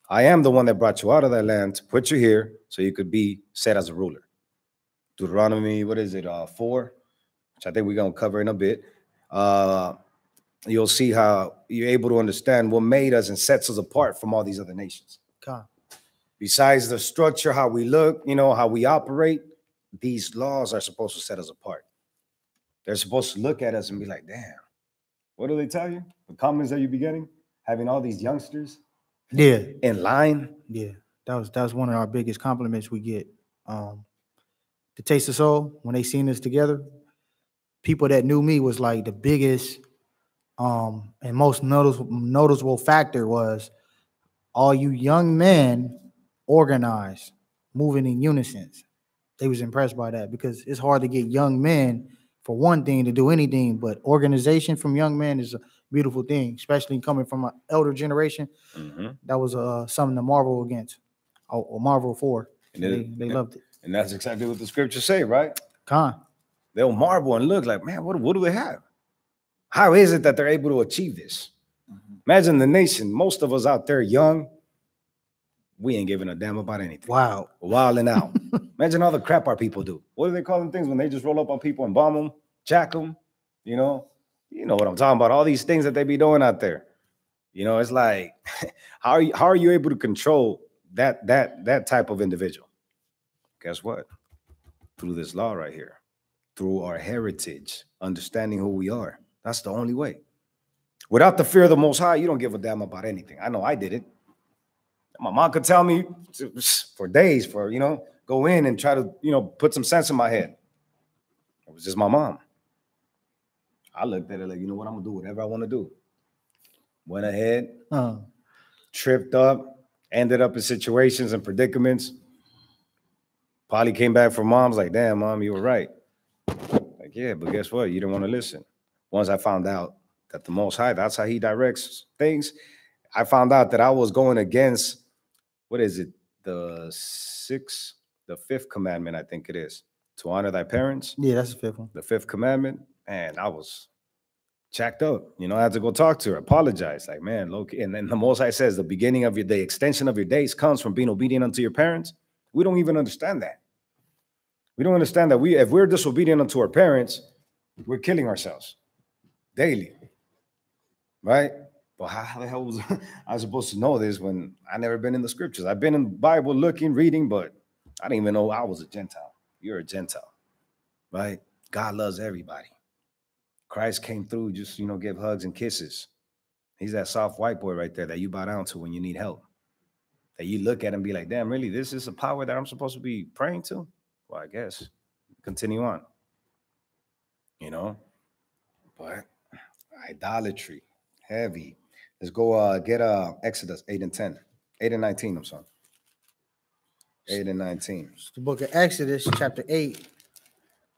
I am the one that brought you out of that land to put you here so you could be set as a ruler. Deuteronomy, what is it, 4, which I think we're gonna cover in a bit. You'll see how you're able to understand what made us and sets us apart from all these other nations. Come. Besides the structure, how we look, you know, how we operate, these laws are supposed to set us apart. They're supposed to look at us and be like, damn, what do they tell you? The comments that you be getting, having all these youngsters in line. Yeah, that was one of our biggest compliments we get. The Taste of Soul, when they seen us together, people that knew me was like the biggest and most noticeable factor was all you young men organized, moving in unison. They was impressed by that because it's hard to get young men, for one thing, to do anything, but organization from young men is a beautiful thing, especially coming from an elder generation. Mm-hmm. That was something to marvel against, or marvel for. And they loved it. And that's exactly what the scriptures say, right? Con. They'll marvel and look like, man, what do they have? How is it that they're able to achieve this? Mm-hmm. Imagine the nation, most of us out there young, we ain't giving a damn about anything. Wow. Wilding out. Imagine all the crap our people do. What do they call them things when they just roll up on people and bomb them, jack them? You know what I'm talking about. All these things that they be doing out there. You know, it's like, how are you able to control that type of individual? Guess what? Through this law right here, through our heritage, understanding who we are. That's the only way. Without the fear of the Most High, you don't give a damn about anything. I know I did it. My mom could tell me for days, go in and try to, put some sense in my head. It was just my mom. I looked at it like, you know what, I'm going to do whatever I want to do. Went ahead, tripped up, ended up in situations and predicaments. Probably came back from mom's like, damn, mom, you were right. Like, yeah, but guess what? You didn't want to listen. Once I found out that the Most High, that's how he directs things, I found out that I was going against, what is it? The fifth commandment, I think it is, to honor thy parents. Yeah, that's the fifth one. The fifth commandment. And I was jacked up. I had to go talk to her, apologize. Like, man, look. And then the Most High says the beginning of your day, extension of your days comes from being obedient unto your parents. We don't even understand that. We don't understand that if we're disobedient unto our parents, we're killing ourselves daily. Right? But how the hell was I supposed to know this when I never been in the scriptures? I've been in the Bible looking, reading, but I didn't even know I was a Gentile. You're a Gentile, right? God loves everybody. Christ came through, just, give hugs and kisses. He's that soft white boy right there that you bow down to when you need help. That you look at and be like, damn, really, this is a power that I'm supposed to be praying to? Well, I guess. Continue on. But idolatry, heavy. Let's go get Exodus 8 and 10. 8 and 19, I'm sorry. 8 and 19. It's the book of Exodus, chapter 8.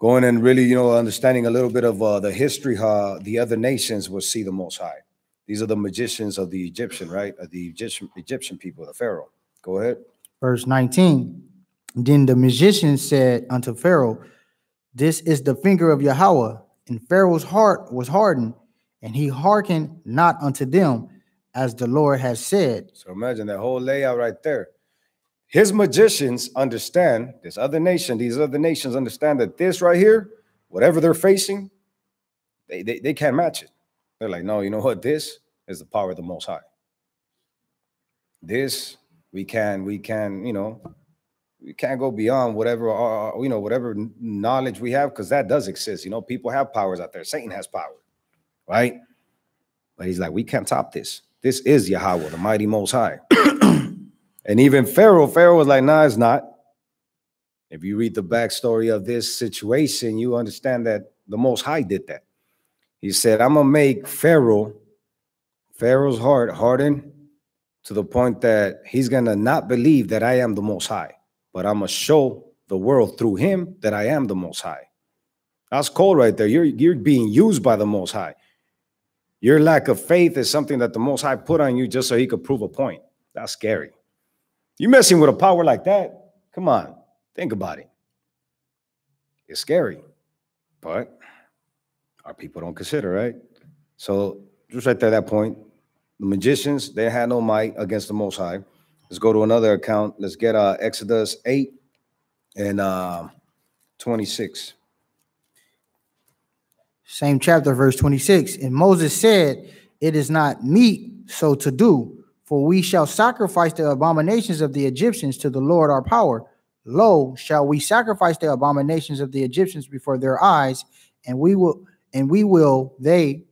Going and really, understanding a little bit of the history, how the other nations will see the Most High. These are the magicians of the Egyptian, right? Of the Egyptian people, the Pharaoh. Go ahead. Verse 19. Then the magician said unto Pharaoh, this is the finger of Yahweh. And Pharaoh's heart was hardened, and he hearkened not unto them, as the Lord has said. So imagine that whole layout right there. His magicians understand, these other nations understand that this right here, whatever they're facing, they can't match it. They're like, no, you know what? This is the power of the Most High. This, we can, we can't go beyond whatever, whatever knowledge we have, because that does exist. People have powers out there. Satan has power, right? But he's like, we can't top this. This is Yahweh, the mighty Most High. And even Pharaoh was like, nah, it's not. If you read the backstory of this situation, you understand that the Most High did that. He said, I'm going to make Pharaoh's heart harden to the point that he's going to not believe that I am the Most High, but I'm going to show the world through him that I am the Most High. That's cold right there. You're being used by the Most High. Your lack of faith is something that the Most High put on you just so he could prove a point. That's scary. You messing with a power like that? Come on, think about it. It's scary, but our people don't consider, right? So just right there, that point, the magicians, they had no might against the Most High. Let's go to another account. Let's get Exodus 8 and 26. Same chapter, verse 26. And Moses said, it is not meet so to do, for we shall sacrifice the abominations of the Egyptians to the Lord our power. Lo, shall we sacrifice the abominations of the Egyptians before their eyes, and will they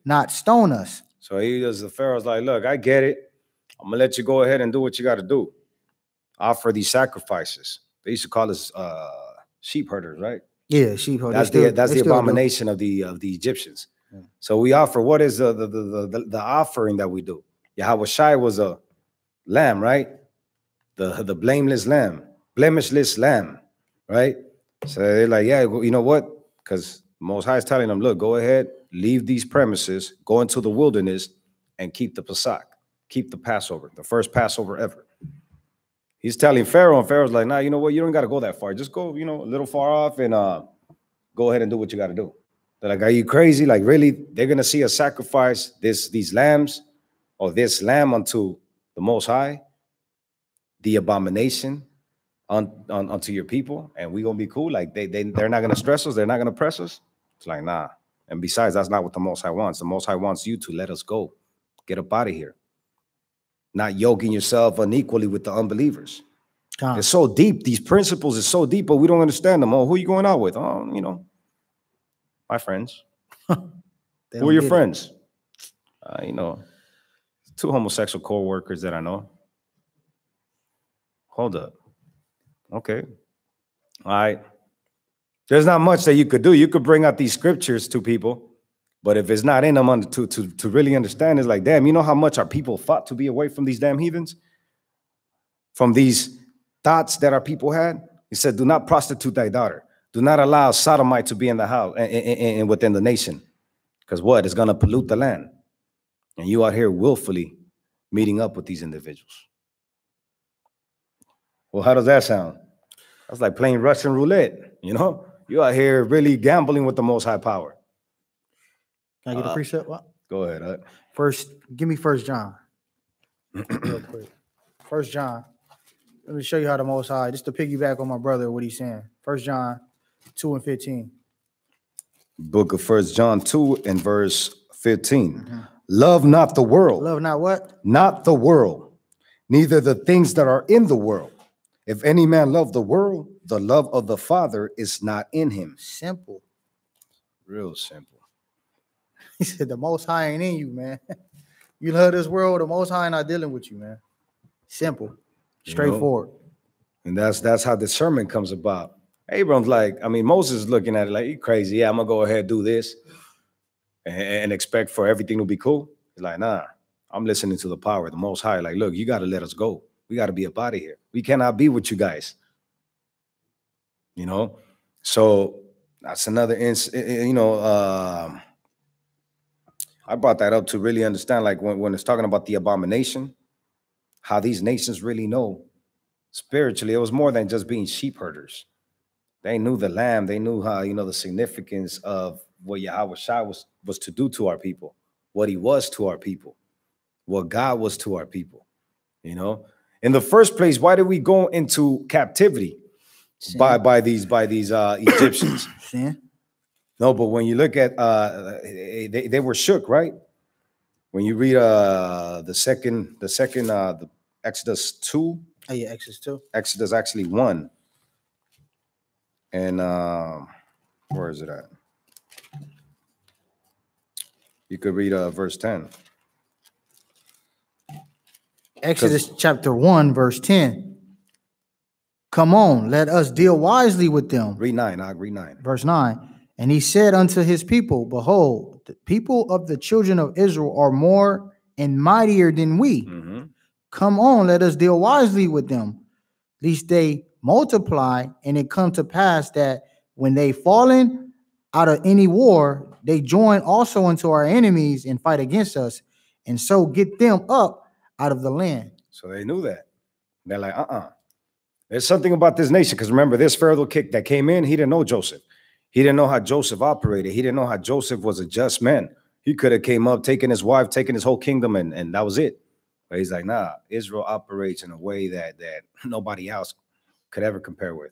not stone us? So the Pharaoh's like, look, I get it. I'm gonna let you go ahead and do what you got to do. Offer these sacrifices. They used to call us sheep herders, right? Yeah, sheep herders. That's the abomination of the Egyptians. Yeah. So we offer, what is the offering that we do? Yahweh Shai was a lamb, right? The blameless lamb, blemishless lamb, right? So they're like, yeah, you know what? Because Most High is telling them, look, go ahead, leave these premises, go into the wilderness, and keep the Pesach, keep the Passover, the first Passover ever. He's telling Pharaoh, and Pharaoh's like, nah, you know what? You don't got to go that far. Just go, a little far off and go ahead and do what you got to do. They're like, are you crazy? Like, really? They're going to see us sacrifice these lambs or this lamb unto the Most High, the abomination unto your people, and we going to be cool? Like, they're not going to stress us. They're not going to press us. It's like, nah. And besides, that's not what the Most High wants. The Most High wants you to let us go. Get up out of here. Not yoking yourself unequally with the unbelievers. It's so deep. These principles are so deep, but we don't understand them. Oh, who are you going out with? Oh, my friends. Who are your friends? Two homosexual co-workers that I know. Hold up. Okay. All right. There's not much that you could do. You could bring out these scriptures to people, but if it's not in them to really understand, it's like, damn, you know how much our people fought to be away from these damn heathens? From these thoughts that our people had? He said, do not prostitute thy daughter. Do not allow sodomite to be in the house and within the nation. Because what? It's going to pollute the land. And you out here willfully meeting up with these individuals. Well, how does that sound? That's like playing Russian roulette, You out here really gambling with the Most High power. Can I get a precept? What? Go ahead. Give me 1 John. Real quick. 1 John. Let me show you how the Most High, just to piggyback on my brother, what he's saying. 1 John 2 and 15. Book of 1 John 2 and verse 15. Mm-hmm. Love not the world. Love not what? Not the world, neither the things that are in the world. If any man love the world, the love of the Father is not in him. Simple. Real simple. He said the Most High ain't in you, man. You love this world, the Most High not dealing with you, man. Simple. Straightforward. And that's how discernment comes about. Abram's like, Moses is looking at it like, you crazy. Yeah, I'm going to go ahead and do this and expect for everything to be cool. He's like, nah, I'm listening to the power of the Most High. Like, look, you got to let us go. We got to be up out of here. We cannot be with you guys. So that's another, I brought that up to really understand, like when it's talking about the abomination, how these nations really know spiritually. It was more than just being sheep herders. They knew the lamb. They knew how, the significance of what Yahweh Shai was to do to our people, what he was to our people, what God was to our people. In the first place, why did we go into captivity by these Egyptians? Sin. No, but when you look at they were shook, right? When you read the Exodus 2. Oh yeah, Exodus 2. Exodus actually 1. And where is it at? You could read verse 10. Exodus chapter 1, verse 10. Come on, let us deal wisely with them. Read 9. I'll read 9. Verse 9. And he said unto his people, behold, the people of the children of Israel are more and mightier than we. Mm-hmm. Come on, let us deal wisely with them, lest they multiply, and it come to pass that when they fallen out of any war, they join also unto our enemies and fight against us, and so get them up out of the land. So they knew that. They're like, There's something about this nation, because remember, this Pharaoh that came in, he didn't know Joseph. He didn't know how Joseph operated. He didn't know how Joseph was a just man. He could have came up, taken his wife, taken his whole kingdom, and that was it. But he's like, nah, Israel operates in a way that nobody else could ever compare with,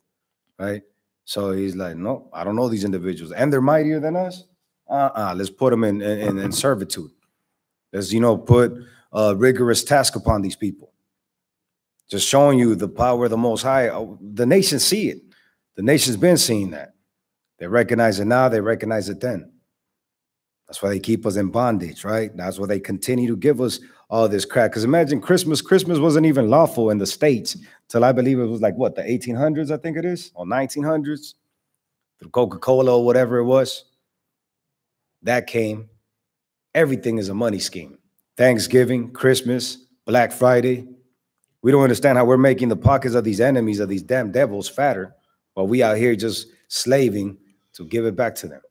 right? So he's like, no, I don't know these individuals. And they're mightier than us? Let's put them in servitude. Let's, put a rigorous task upon these people. Just showing you the power of the Most High. The nations see it. The nation's been seeing that. They recognize it now. They recognize it then. That's why they keep us in bondage, right? That's why they continue to give us all this crap. Because imagine Christmas. Christmas wasn't even lawful in the States till I believe it was like, what, the 1800s, I think it is, or 1900s, the Coca-Cola or whatever it was. That came. Everything is a money scheme. Thanksgiving, Christmas, Black Friday. We don't understand how we're making the pockets of these enemies, of these damn devils, fatter, while we out here just slaving to give it back to them.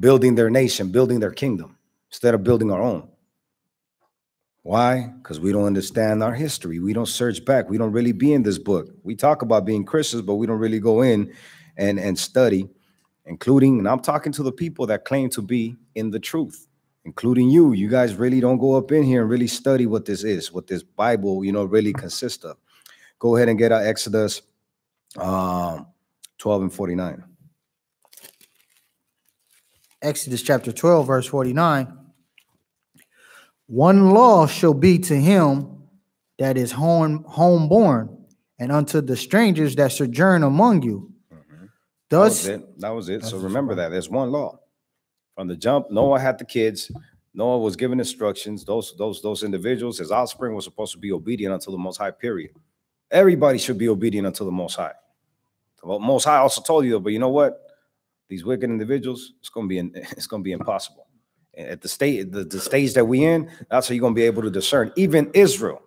Building their nation, building their kingdom, instead of building our own. Why? Because we don't understand our history. We don't search back. We don't really be in this book. We talk about being Christians, but we don't really go in and study, including, and I'm talking to the people that claim to be in the truth, including you. You guys really don't go up in here and really study what this is, what this Bible, really consists of. Go ahead and get our Exodus 12 and 49. Exodus chapter 12, verse 49. One law shall be to him that is homeborn, and unto the strangers that sojourn among you. Mm-hmm. Thus, that was it. So remember that there's one law. From the jump, Noah had the kids. Noah was given instructions. Those individuals, his offspring, was supposed to be obedient until the Most High, period. Everybody should be obedient until the Most High. The Most High also told you, but you know what? These wicked individuals, it's gonna be impossible. At the stage that we in, that's how you're gonna be able to discern. Even Israel,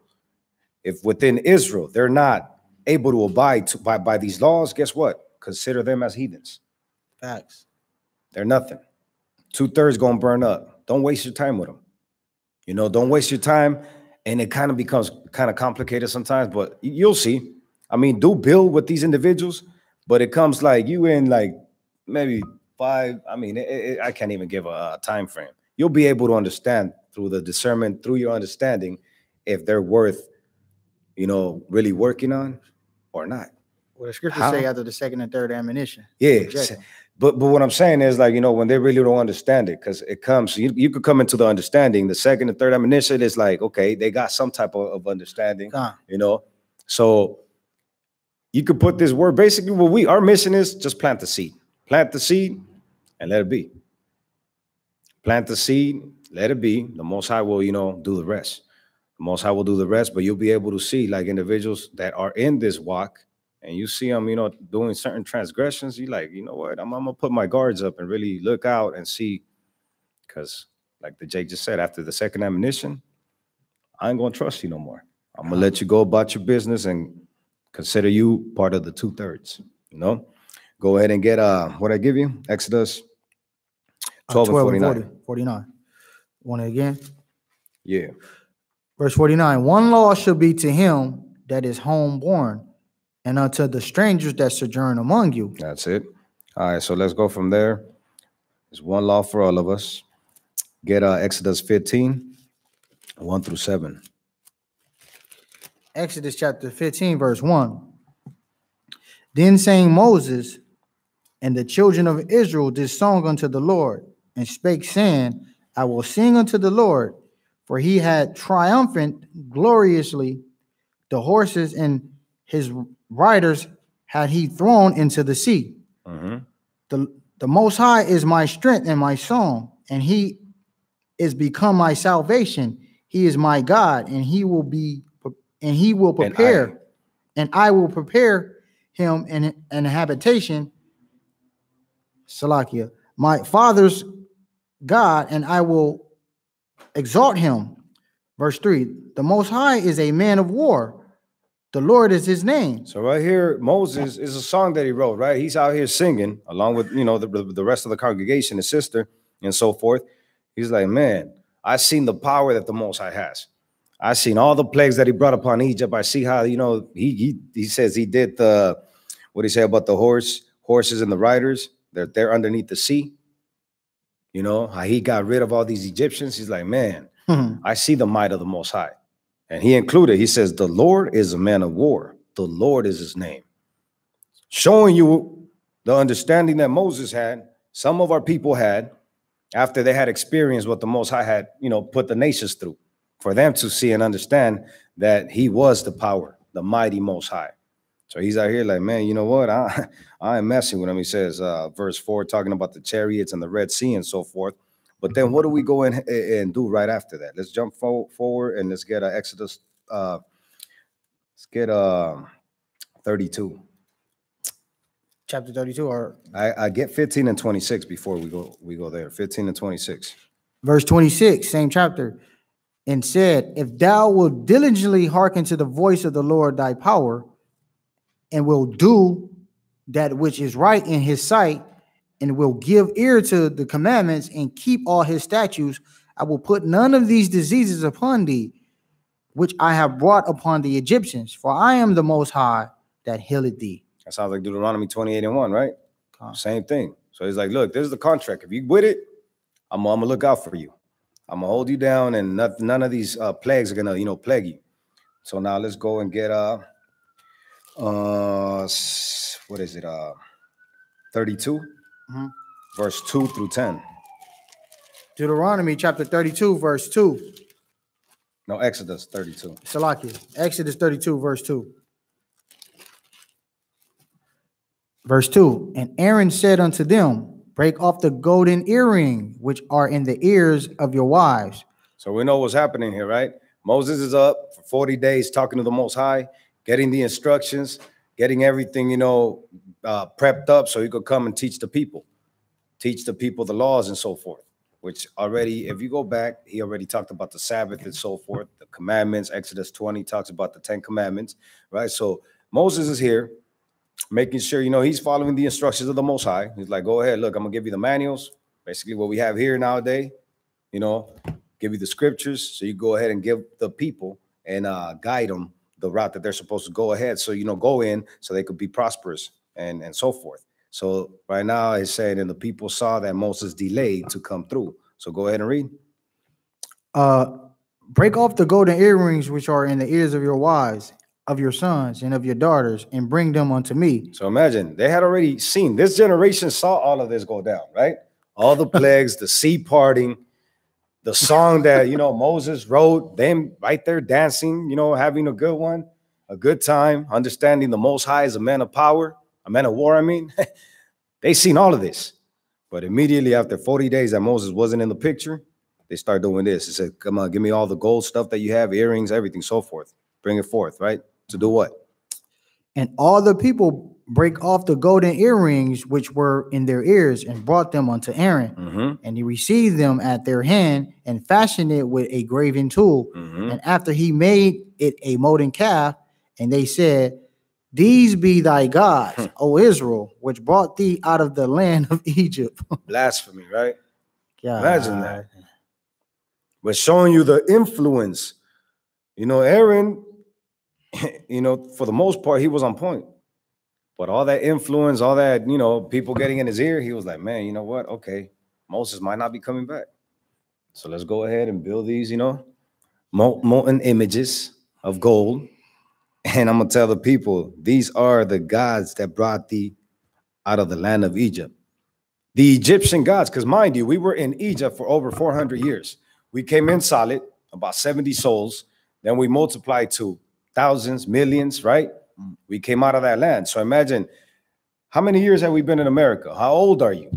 if within Israel they're not able to abide by these laws, guess what? Consider them as heathens. Facts. They're nothing. 2/3 gonna burn up. Don't waste your time with them. Don't waste your time, and it kind of becomes kind of complicated sometimes. But you'll see. I mean, do build with these individuals, but it comes like you in like maybe 5. I mean, I can't even give a time frame. You'll be able to understand through the discernment, through your understanding, if they're worth, really working on or not. Well, the scriptures say after the second and third ammunition. Yeah. But what I'm saying is, like, when they really don't understand it, because it comes, you could come into the understanding. The second and third ammunition is like, okay, they got some type of understanding, So you could put this word, basically our mission is just plant the seed. Plant the seed and let it be. Plant the seed, let it be. The Most High will, do the rest. The Most High will do the rest, but you'll be able to see like individuals that are in this walk, and you see them, doing certain transgressions. You like, you know what? I'm gonna put my guards up and really look out and see, because like the Jake just said, after the second ammunition, I ain't gonna trust you no more. I'm gonna let you go about your business and consider you part of the 2/3. Go ahead and get what I give you, Exodus 12 and 49. Want it again? Yeah. Verse 49. One law shall be to him that is homeborn, and unto the strangers that sojourn among you. That's it. All right, so let's go from there. There's one law for all of us. Get Exodus 15, 1 through 7. Exodus chapter 15, verse 1. Then sang Moses and the children of Israel this song unto the Lord, and spake, saying, I will sing unto the Lord, for he had triumphant gloriously The horses and his riders had he thrown into the sea. The Most High is my strength and my song, and he is become my salvation. He is my God, and he will prepare, and I will prepare him an habitation. Salakia, my father's God, and I will exalt him. Verse 3, the Most High is a man of war. The Lord is his name. So right here, Moses is a song that he wrote, right? He's out here singing along with, the rest of the congregation, his sister, and so forth. He's like, man, I seen the power that the Most High has. I seen all the plagues that he brought upon Egypt. I see how, he says he did what he say about the horses and the riders. They're underneath the sea. How he got rid of all these Egyptians. He's like, man, I see the might of the Most High. And he says, the Lord is a man of war. The Lord is his name. Showing you the understanding that Moses had, some of our people had, after they had experienced what the Most High had, put the nations through, for them to see and understand that he was the power, the mighty Most High. So he's out here like, man, you know what? I ain't messing with him. He says, verse 4, talking about the chariots and the Red Sea and so forth. But then what do we go in and do right after that? Let's jump forward and let's get Exodus. Let's get 32. Chapter 32, or I get 15 and 26 before we go there. 15 and 26. Verse 26, same chapter. And said, if thou wilt diligently hearken to the voice of the Lord thy power, and will do that which is right in his sight, and will give ear to the commandments and keep all his statutes, I will put none of these diseases upon thee, which I have brought upon the Egyptians, for I am the Most High that healeth thee. That sounds like Deuteronomy 28:1, right? Same thing. So he's like, look, this is the contract. If you with it, I'm gonna look out for you. I'm gonna hold you down, and none of these plagues are gonna, plague you. So now let's go and get what is it? 32, verse 2 through 10. Deuteronomy chapter 32, verse 2. No, Exodus 32. Salakia. Exodus 32, verse 2. Verse 2. And Aaron said unto them, break off the golden earring which are in the ears of your wives. So we know what's happening here, right? Moses is up for 40 days talking to the Most High, getting the instructions, getting everything, prepped up so he could come and teach the people the laws and so forth, which already, if you go back, he already talked about the Sabbath and so forth, the commandments. Exodus 20 talks about the 10 commandments, right? So Moses is here making sure, he's following the instructions of the Most High. He's like, go ahead, look, I'm gonna give you the manuals, basically what we have here nowadays, give you the scriptures, so you go ahead and give the people and guide them the route that they're supposed to go ahead. So, go in so they could be prosperous and so forth. So right now it's saying, and the people saw that Moses delayed to come through. So go ahead and read. Break off the golden earrings which are in the ears of your wives, of your sons, and of your daughters, and bring them unto me. So imagine, they had already seen, this generation saw all of this go down, right? All the plagues, the sea parting, the song that, Moses wrote, them right there dancing, having a good time, understanding the Most High is a man of power, a man of war, They seen all of this. But immediately after 40 days that Moses wasn't in the picture, they start doing this. He said, come on, give me all the gold stuff that you have, earrings, everything, so forth. Bring it forth, right? To do what? And all the people break off the golden earrings which were in their ears and brought them unto Aaron. And he received them at their hand and fashioned it with a graven tool. And after he made it a molten calf, and they said, these be thy gods, O Israel, which brought thee out of the land of Egypt. Blasphemy, right? God. Imagine that. But showing you the influence. Aaron, for the most part, he was on point. But all that influence, all that, people getting in his ear, he was like, man, you know what? Okay, Moses might not be coming back. So let's go ahead and build these, molten images of gold. And I'm going to tell the people, these are the gods that brought thee out of the land of Egypt. The Egyptian gods, because mind you, we were in Egypt for over 400 years. We came in solid, about 70 souls. Then we multiplied to thousands, millions, right? We came out of that land. So imagine, how many years have we been in America? How old are you?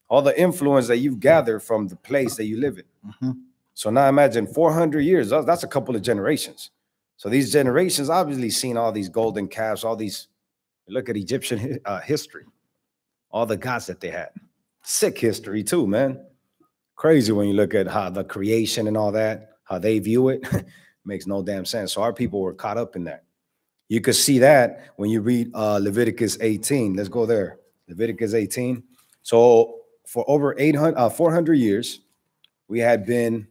All the influence that you've gathered from the place that you live in. Mm-hmm. So now imagine 400 years. That's a couple of generations. So these generations obviously seen all these golden calves, all these, look at Egyptian history, all the gods that they had. Sick history too, man. Crazy when you look at how the creation and all that, how they view it. Makes no damn sense. So our people were caught up in that. You could see that when you read Leviticus 18. Let's go there. Leviticus 18. So for over 400 years, we had been,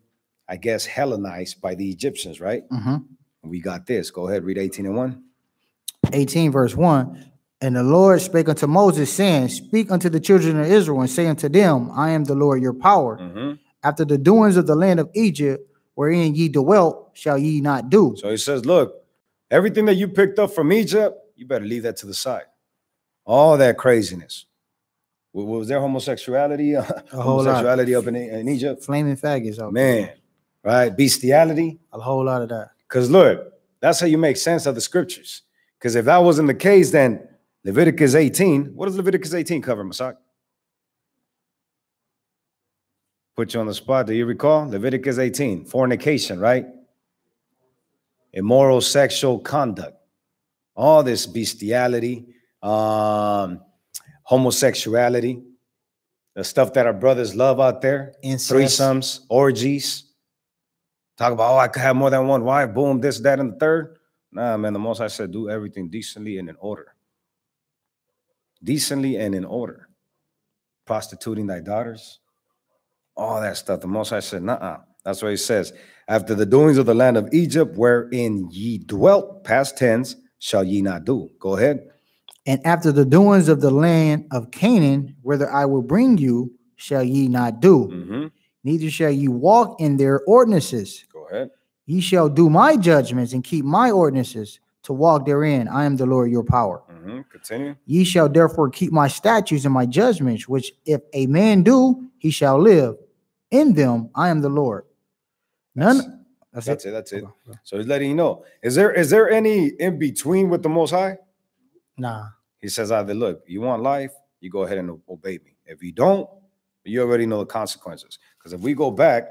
I guess, Hellenized by the Egyptians, right? Mm-hmm. We got this. Go ahead, read 18 and 1. 18 verse 1. And the Lord spake unto Moses, saying, Speak unto the children of Israel, and say unto them, I am the Lord your power. Mm-hmm. After the doings of the land of Egypt, wherein ye dwelt, shall ye not do. So he says, look, everything that you picked up from Egypt, you better leave that to the side. All that craziness. Was there homosexuality? Homosexuality up in Egypt? Flaming faggots out Man, there. Right? Bestiality. A whole lot of that. Because look, that's how you make sense of the scriptures. Because if that wasn't the case, then Leviticus 18, what does Leviticus 18 cover, Masak? Put you on the spot. Do you recall? Leviticus 18, fornication, right? Immoral sexual conduct. All this bestiality, homosexuality, the stuff that our brothers love out there, Incest. Threesomes, orgies. Talk about, oh, I could have more than one wife, boom, this, that, and the third. Nah, man, the Most High said, do everything decently and in order. Decently and in order. Prostituting thy daughters, all that stuff. The Most High said, nah. That's what he says. After the doings of the land of Egypt, wherein ye dwelt, past tense, shall ye not do. Go ahead. And after the doings of the land of Canaan, whither I will bring you, shall ye not do. Mm-hmm. Neither shall ye walk in their ordinances. Go ahead. Ye shall do my judgments and keep my ordinances to walk therein. I am the Lord your power. Mm-hmm. Continue. Ye shall therefore keep my statutes and my judgments, which if a man do, he shall live. In them I am the Lord. None. That's it. So he's letting you know. Is there any in between with the Most High? Nah. He says either, look, you want life, you go ahead and obey me. If you don't, you already know the consequences. Because if we go back,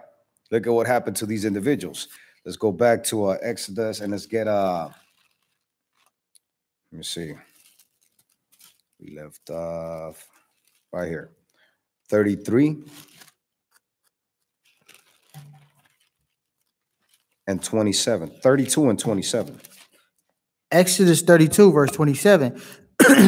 look at what happened to these individuals. Let's go back to Exodus and let's get let me see. We left off right here. 33 and 27. 32 and 27. Exodus 32, verse 27.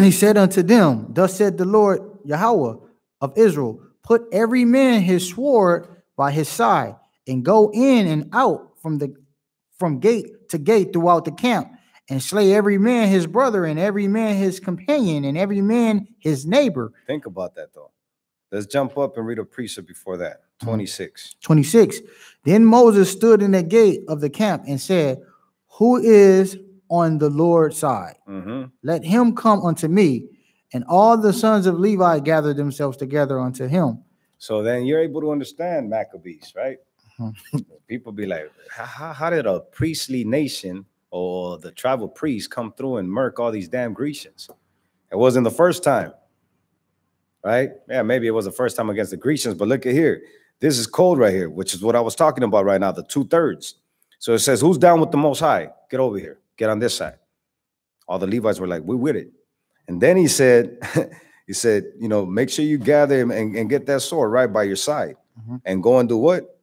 He said unto them, Thus said the Lord Yahweh of Israel, put every man his sword by his side, and go in and out from gate to gate throughout the camp, and slay every man his brother, and every man his companion, and every man his neighbor. Think about that though. Let's jump up and read a precept before that. 26. 26. Then Moses stood in the gate of the camp and said, Who is on the Lord's side? Mm-hmm. Let him come unto me. And all the sons of Levi gathered themselves together unto him. So then you're able to understand Maccabees, right? Mm-hmm. People be like, how did a priestly nation or the tribal priests come through and murk all these damn Grecians? It wasn't the first time, right? Yeah, maybe it was the first time against the Grecians, but look at here. This is cold right here, which is what I was talking about right now, the 2/3. So it says, who's down with the Most High? Get over here. Get on this side. All the Levites were like, we're with it. And then he said, make sure you gather him and get that sword right by your side. Mm-hmm. And go and do what?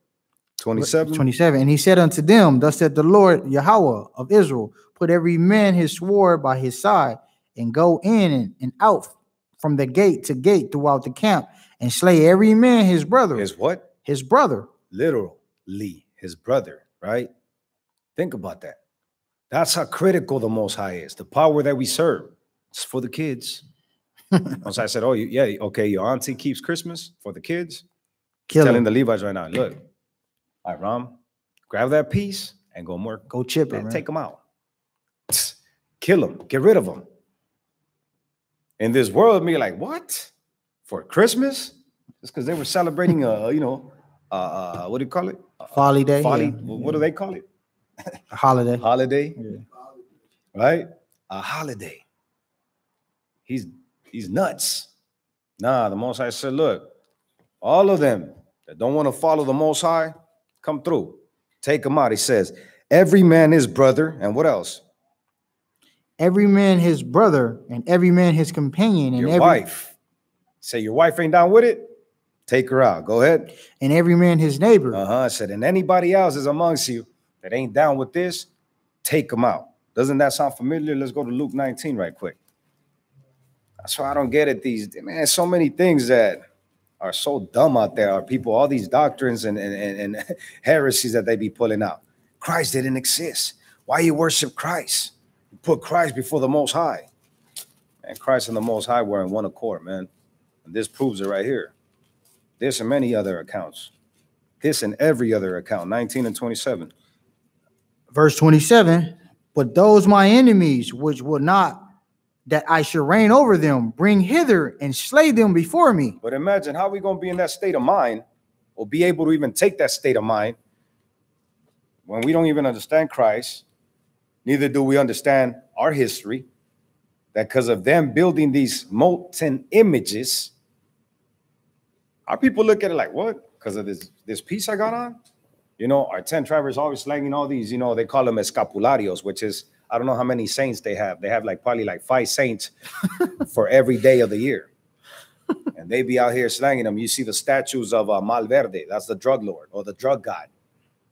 27. 27. And he said unto them, Thus said the Lord Yahweh of Israel, put every man his sword by his side, and go in and out from the gate to gate throughout the camp, and slay every man his brother. His what? His brother. Literally, his brother, right? Think about that. That's how critical the Most High is. The power that we serve. It's for the kids. Once I said, oh, yeah, okay, your auntie keeps Christmas for the kids. Telling the Levites right now, look, all right, Ram, grab that piece and go chip it, man. Take them out. Kill them. Get rid of them. In this world, me like, what? For Christmas? It's because they were celebrating, what do you call it? Folly Day. Folly. Yeah. What do they call it? A holiday. Holiday. Yeah. right? A holiday. He's nuts. Nah, the Most High said, look, all of them that don't want to follow the Most High, come through. Take them out. He says, every man his brother, and what else? Every man his brother, and every man his companion, and your wife. Say your wife ain't down with it, take her out. Go ahead. And every man his neighbor. I said, and anybody else is amongst you that ain't down with this, take them out. Doesn't that sound familiar? Let's go to Luke 19 right quick. That's why I don't get it. Man, so many things that are so dumb out there. Are people, all these doctrines and heresies that they be pulling out. Christ didn't exist. Why you worship Christ? You put Christ before the Most High. And Christ and the Most High were in one accord, man. And this proves it right here. This and many other accounts. This and every other account, 19 and 27. Verse 27, but those my enemies, which would not that I should reign over them, bring hither and slay them before me. But imagine how we going to be in that state of mind or be able to even take that state of mind when we don't even understand Christ. Neither do we understand our history, that because of them building these molten images, our people look at it like, what? Because of this piece I got on? You know, our 10 tribes always slanging all these, you know, they call them escapularios, which is, I don't know how many saints they have. They have probably 5 saints for every day of the year. And they be out here slanging them. You see the statues of Malverde. That's the drug lord or the drug god.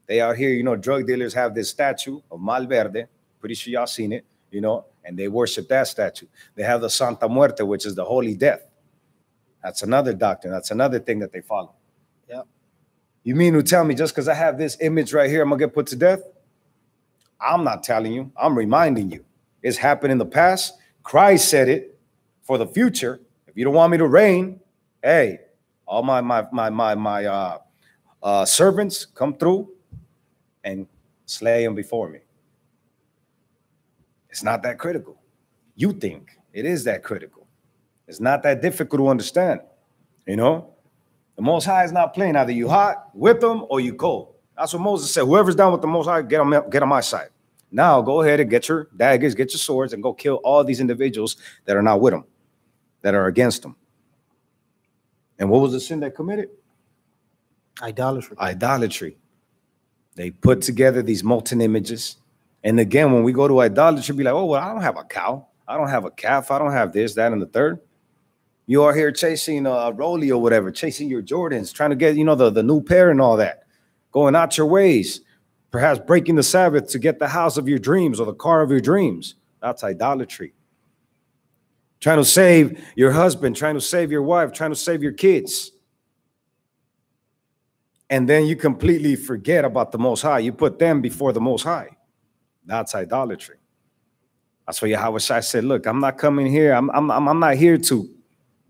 They out here, you know, drug dealers have this statue of Malverde. Pretty sure y'all seen it, you know, and they worship that statue. They have the Santa Muerte, which is the holy death. That's another doctrine. That's another thing that they follow. Yeah. You mean to tell me just because I have this image right here, I'm going to get put to death? I'm not telling you. I'm reminding you. It's happened in the past. Christ said it for the future. If you don't want me to reign, hey, all my servants come through and slay them before me. It's not that critical. You think it is that critical. It's not that difficult to understand. You know, the Most High is not playing. Either you hot with them or you cold. That's what Moses said. Whoever's down with the Most High, get on my side. Now go ahead and get your daggers, get your swords, and go kill all these individuals that are not with them, that are against them. And what was the sin they committed? Idolatry. Idolatry. They put together these molten images. And again, when we go to idolatry, be like, oh, well, I don't have a cow. I don't have a calf. I don't have this, that, and the third. You are here chasing a Rollie or whatever, chasing your Jordans, trying to get, you know, the new pair and all that, going out your ways, perhaps breaking the Sabbath to get the house of your dreams or the car of your dreams. That's idolatry. Trying to save your husband, trying to save your wife, trying to save your kids. And then you completely forget about the Most High. You put them before the Most High. That's idolatry. That's why Yahweh Shai said, look, I'm not coming here. I'm not here to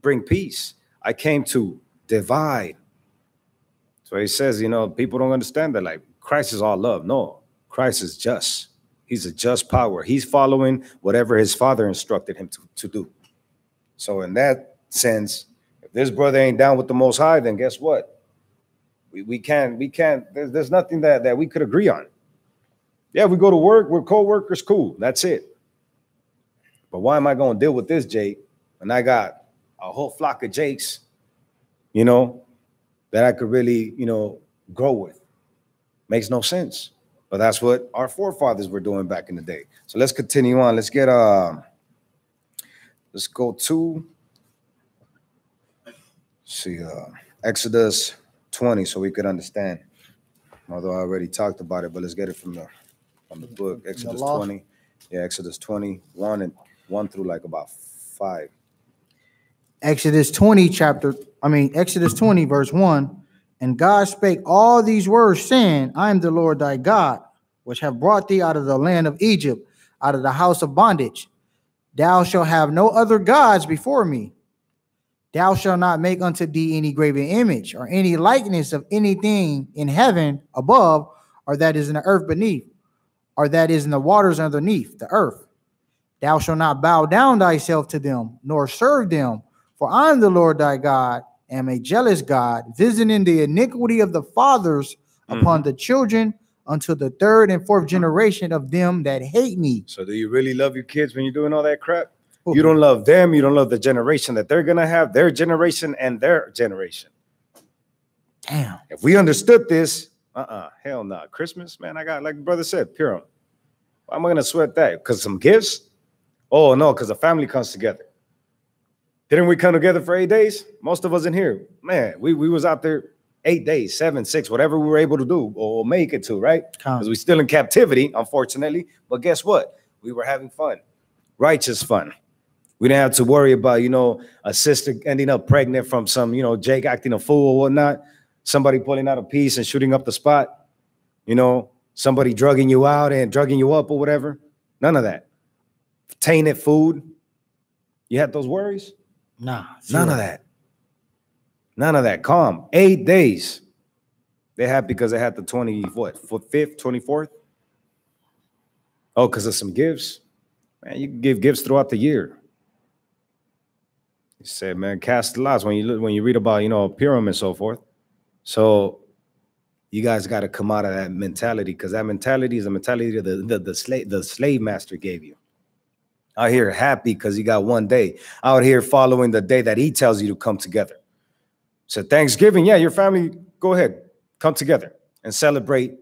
bring peace. I came to divide. So he says, you know, people don't understand that. Like, Christ is all love. No, Christ is just. He's a just power. He's following whatever his Father instructed him to do. So in that sense, if this brother ain't down with the Most High, then guess what? We can't, there's nothing that we could agree on. Yeah, we go to work, we're co-workers, cool. That's it. But why am I going to deal with this Jake when I got a whole flock of Jakes, you know, that I could really, you know, grow with? Makes no sense. But that's what our forefathers were doing back in the day. So let's continue on. Let's get let's go to Exodus 20 so we could understand. Although I already talked about it, but let's get it from the book. Exodus 20. Yeah, Exodus 21 and 1 through about 5. Exodus 20 verse 1. And God spake all these words, saying, I am the Lord thy God, which have brought thee out of the land of Egypt, out of the house of bondage. Thou shalt have no other gods before me. Thou shalt not make unto thee any graven image, or any likeness of anything in heaven above, or that is in the earth beneath, or that is in the waters underneath the earth. Thou shalt not bow down thyself to them, nor serve them, for I am the Lord thy God, am a jealous God, visiting the iniquity of the fathers upon the children unto the third and fourth generation of them that hate me. So do you really love your kids when you're doing all that crap? You don't love them. You don't love the generation that they're going to have, their generation and their generation. Damn. If we understood this, hell no. Christmas, man, I got, like brother said, Purim. Why am I going to sweat that? Because some gifts? Oh, no, because the family comes together. Didn't we come together for 8 days? Most of us in here, man, we was out there 8 days, 7, 6, whatever we were able to do or make it to, right? Because we're still in captivity, unfortunately. But guess what? We were having fun, righteous fun. We didn't have to worry about, you know, a sister ending up pregnant from some, you know, Jake acting a fool or whatnot. Somebody pulling out a piece and shooting up the spot. You know, somebody drugging you out and drugging you up or whatever. None of that. Tainted food. You had those worries? Nah. None of that. None of that. Calm. 8 days. They're happy because they had the 5th, 24th? Oh, because of some gifts? Man, you can give gifts throughout the year. He said, man, cast lots when you read about, you know, Purim and so forth. So you guys got to come out of that mentality, because that mentality is a mentality the slave master gave you. Out here happy because you got 1 day. Out here following the day that he tells you to come together. So Thanksgiving, yeah, your family, go ahead, come together and celebrate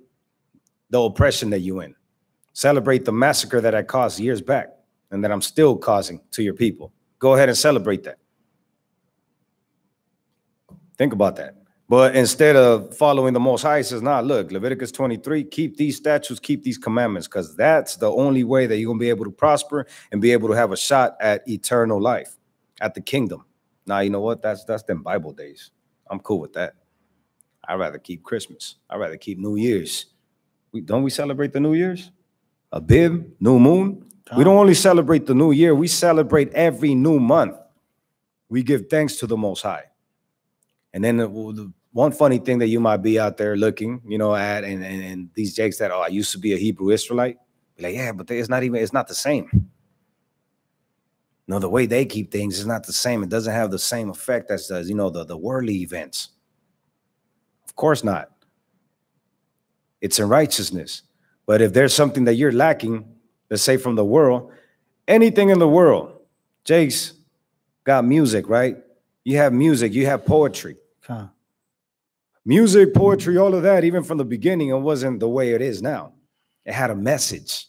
the oppression that you're in. Celebrate the massacre that I caused years back and that I'm still causing to your people. Go ahead and celebrate that. Think about that. But instead of following the Most High, he says, nah, look, Leviticus 23, keep these statutes, keep these commandments, because that's the only way that you're going to be able to prosper and be able to have a shot at eternal life, at the kingdom. Now, you know what? That's them Bible days. I'm cool with that. I'd rather keep Christmas. I'd rather keep New Year's. Don't we celebrate the New Year's? Abib, new moon. We don't only celebrate the new year. We celebrate every new month. We give thanks to the Most High. And then the one funny thing that you might be out there looking, you know, at and these jakes that, oh, I used to be a Hebrew Israelite. Be like, yeah, but it's not the same. No, the way they keep things is not the same. It doesn't have the same effect as the, you know, the worldly events. Of course not. It's in righteousness. But if there's something that you're lacking, let's say from the world, anything in the world, Jake's got music, right? You have music, you have poetry. Huh. Music, poetry, all of that, even from the beginning, it wasn't the way it is now. It had a message.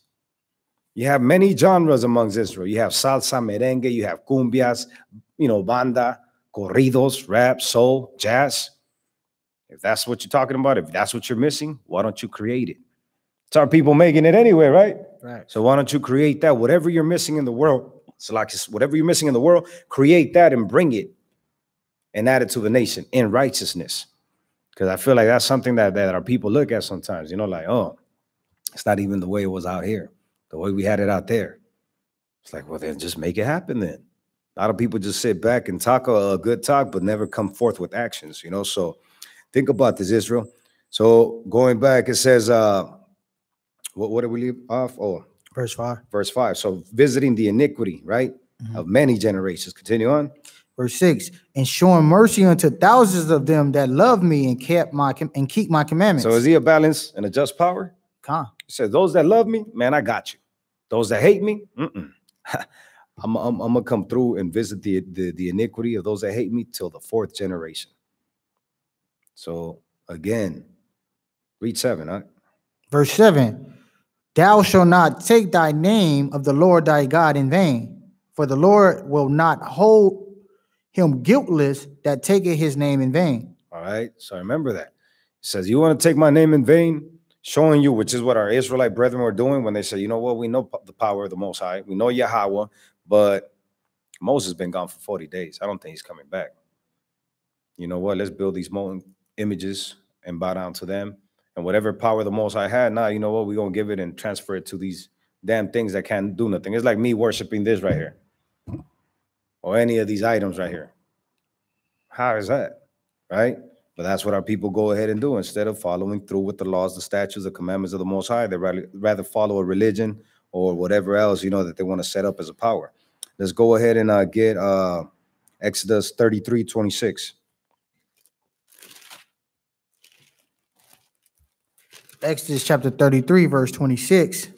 You have many genres amongst Israel. You have salsa, merengue, you have cumbias, you know, banda, corridos, rap, soul, jazz. If that's what you're talking about, if that's what you're missing, why don't you create it? It's our people making it anyway, right? Right. So why don't you create that? Whatever you're missing in the world, so like whatever you're missing in the world, create that and bring it and add it to the nation in righteousness. Because I feel like that's something that our people look at sometimes, you know, like, oh, it's not even the way it was out here, the way we had it out there. It's like, well, then just make it happen then. A lot of people just sit back and talk a good talk, but never come forth with actions, you know. So think about this, Israel. So going back, it says, what did we leave off? Oh, Verse 5. Verse 5. So visiting the iniquity, right, of many generations. Continue on. Verse 6, and showing mercy unto thousands of them that love me and keep my commandments. So is he a balanced and a just power? Huh. He says, those that love me, man, I got you. Those that hate me, I'm gonna come through and visit the iniquity of those that hate me till the 4th generation. So again, read 7, huh? Verse 7, thou shalt not take thy name of the Lord thy God in vain, for the Lord will not hold him guiltless that taketh his name in vain. All right. So remember that. It says, you want to take my name in vain, showing you, which is what our Israelite brethren were doing when they say, you know what, we know the power of the Most High. We know Yahweh, but Moses has been gone for 40 days. I don't think he's coming back. You know what? Let's build these molten images and bow down to them. And whatever power the Most High had, now, you know what? We're going to give it and transfer it to these damn things that can't do nothing. It's like me worshiping this right here. Or any of these items right here. How is that? Right? But that's what our people go ahead and do. Instead of following through with the laws, the statutes, the commandments of the Most High, they rather follow a religion or whatever else, you know, that they want to set up as a power. Let's go ahead and get Exodus 33:26. Exodus chapter 33, verse 26.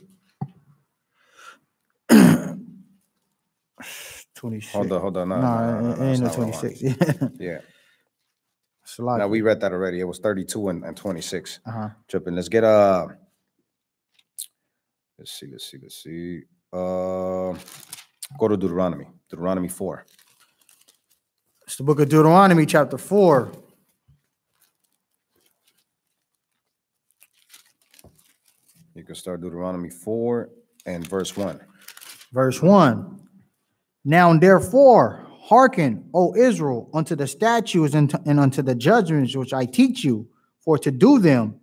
26. Hold on. No, it ain't no 26. Yeah. Like now we read that already. It was 32 and 26. Tripping. Let's get let's see. Go to Deuteronomy. Deuteronomy 4. It's the book of Deuteronomy, chapter 4. You can start Deuteronomy 4 and verse 1. Verse 1. Now therefore, hearken, O Israel, unto the statutes and unto the judgments which I teach you, for to do them,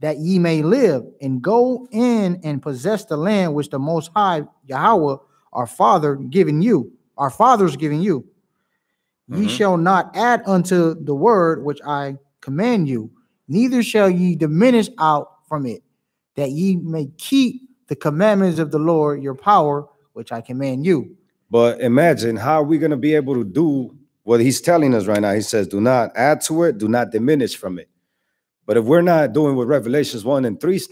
that ye may live, and go in and possess the land which the Most High Yahweh, our fathers giving you. Ye shall not add unto the word which I command you, neither shall ye diminish out from it, that ye may keep the commandments of the Lord your power, which I command you. But imagine, how are we going to be able to do what he's telling us right now? He says, do not add to it, do not diminish from it. But if we're not doing what Revelations 1 and 3 is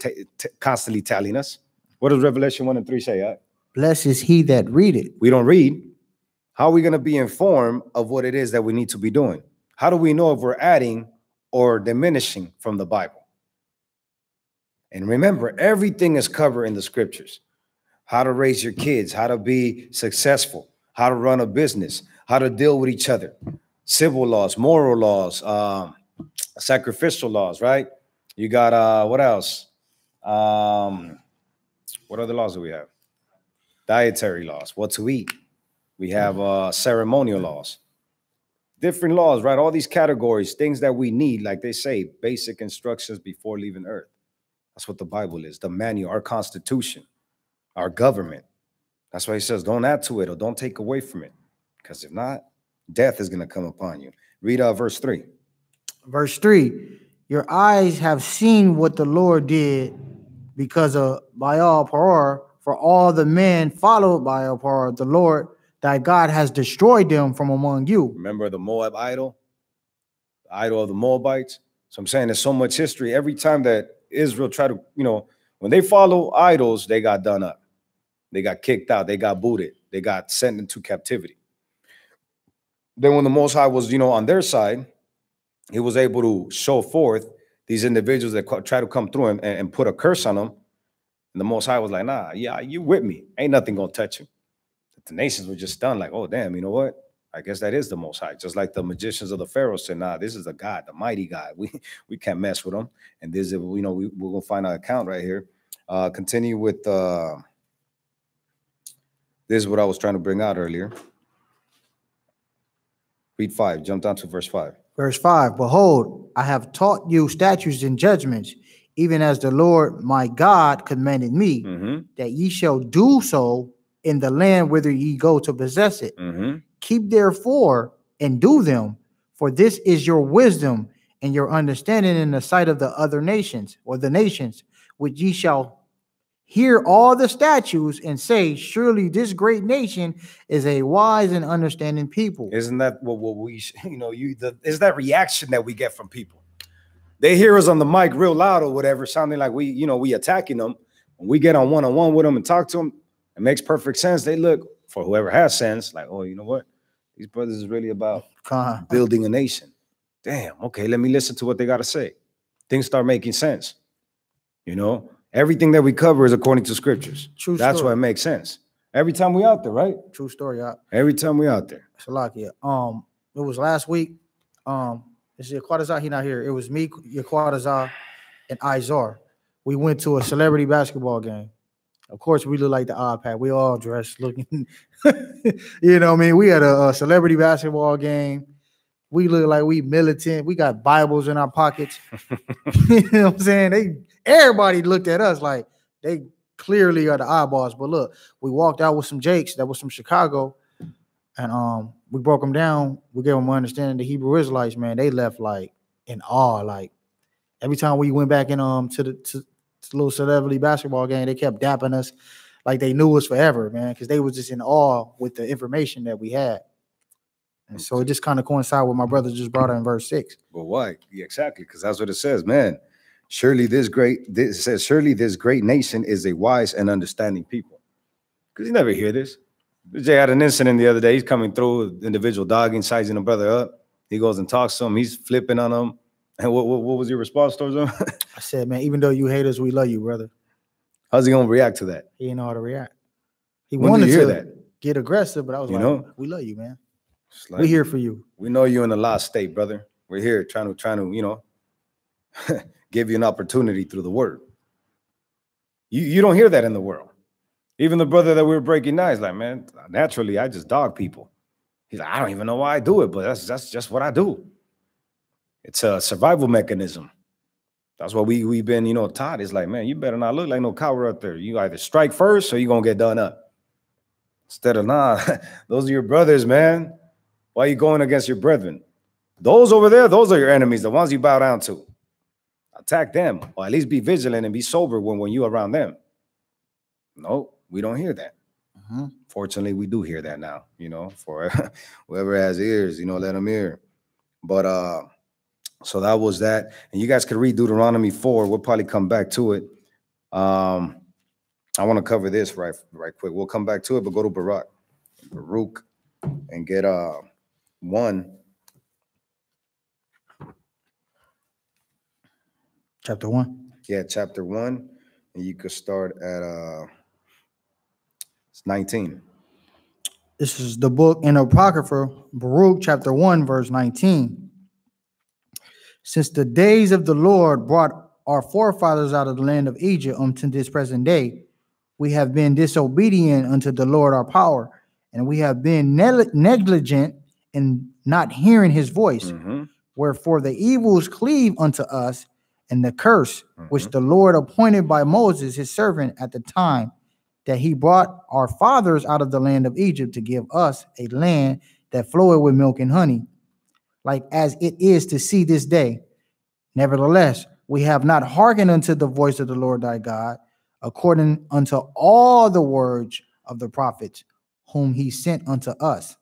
constantly telling us, what does Revelation 1 and 3 say? Blessed is he that readeth. We don't read. How are we going to be informed of what it is that we need to be doing? How do we know if we're adding or diminishing from the Bible? And remember, everything is covered in the scriptures. How to raise your kids, how to be successful, how to run a business, how to deal with each other, civil laws, moral laws, sacrificial laws, right? You got, what else? What other laws do we have? Dietary laws, what to eat. We have ceremonial laws, different laws, right? All these categories, things that we need, like they say, basic instructions before leaving earth. That's what the Bible is, the manual, our constitution, our government. That's why he says, don't add to it or don't take away from it. Because if not, death is going to come upon you. Read verse 3. Verse 3, your eyes have seen what the Lord did because of Baal Peor, for all the men followed Baal Peor, the Lord thy God has destroyed them from among you. Remember the Moab idol? The idol of the Moabites? So I'm saying there's so much history. Every time that Israel tried to, when they follow idols, they got done up. They got kicked out. They got booted. They got sent into captivity. Then when the Most High was, on their side, he was able to show forth these individuals that try to come through and put a curse on them. And the Most High was like, nah, yeah, you with me. Ain't nothing going to touch you. The nations were just stunned like, oh, damn, you know what? I guess that is the Most High. Just like the magicians of the Pharaoh said, nah, this is the God, the mighty God. We can't mess with him. And this is, we're going to find our account right here. Continue with, this is what I was trying to bring out earlier. Read 5, jump down to verse 5. Verse 5, behold, I have taught you statutes and judgments, even as the Lord my God commanded me, that ye shall do so in the land whither ye go to possess it. Keep therefore and do them, for this is your wisdom and your understanding in the sight of the other nations, or the nations, which ye shall hear all the statutes and say, surely this great nation is a wise and understanding people. Isn't that what we, is that reaction that we get from people? They hear us on the mic real loud or whatever, sounding like we attacking them. When we get on one-on-one with them and talk to them, it makes perfect sense. They look, for whoever has sense, like, oh, you know what? These brothers is really about building a nation. Damn, okay, let me listen to what they got to say. Things start making sense. Everything that we cover is according to scriptures. True That's story. why it makes sense. Every time we out there, right? True story. Every time we out there. Salakia. It was last week. It's Yaquadazar, he not here. It was me, Yaquadazar, and Izar. We went to a celebrity basketball game. Of course, we look like the odd pack. We all dressed looking, you know what I mean? We had a celebrity basketball game. We look like we militant. We got Bibles in our pockets. You know what I'm saying? Everybody looked at us like they clearly are the eyeballs. But look, we walked out with some Jakes that was from Chicago, and we broke them down. We gave them understanding the Hebrew Israelites, man. They left like in awe. Like every time we went back in to the little celebrity basketball game, they kept dapping us like they knew us forever, man, because they was just in awe with the information that we had. And so it just kind of coincided with my brother just brought out in verse 6. But why? Yeah, exactly, because that's what it says, man. Surely this great nation is a wise and understanding people. Because you never hear this. Jay had an incident the other day. He's coming through, individual dogging, sizing a brother up. He goes and talks to him. He's flipping on him. And what was your response towards him? I said, man, even though you hate us, we love you, brother. How's he gonna react to that? He didn't know how to react. He When wanted did you hear to that? get aggressive, but I was You like, know? we love you, man. Like, We're here for you. We know you're in a lost state, brother. We're here trying to, you know, give you an opportunity through the word. You don't hear that in the world. Even the brother that we were breaking now is like, man, naturally, I just dog people. He's like, I don't even know why I do it, but that's just what I do. It's a survival mechanism. That's what we've been, you know, taught. It's like, man, you better not look like no coward out there. You either strike first or you're going to get done up. Instead of, nah, those are your brothers, man. Why are you going against your brethren? Those over there, those are your enemies, the ones you bow down to. Attack them, or at least be vigilant and be sober when you're around them. No, we don't hear that. Fortunately, we do hear that now, you know, for whoever has ears, you know, let them hear. But so that was that. And you guys could read Deuteronomy 4. We'll probably come back to it. I want to cover this right quick. We'll come back to it, but go to Baruch, and get 1. Chapter 1. Yeah, chapter 1. And you could start at 19. This is the book in Apocrypha, Baruch chapter 1, verse 19. Since the days of the Lord brought our forefathers out of the land of Egypt unto this present day, we have been disobedient unto the Lord our power, and we have been negligent in not hearing his voice. Wherefore the evils cleave unto us, and the curse which the Lord appointed by Moses his servant at the time that he brought our fathers out of the land of Egypt to give us a land that floweth with milk and honey, like as it is to see this day. Nevertheless, we have not hearkened unto the voice of the Lord thy God, according unto all the words of the prophets, whom he sent unto us.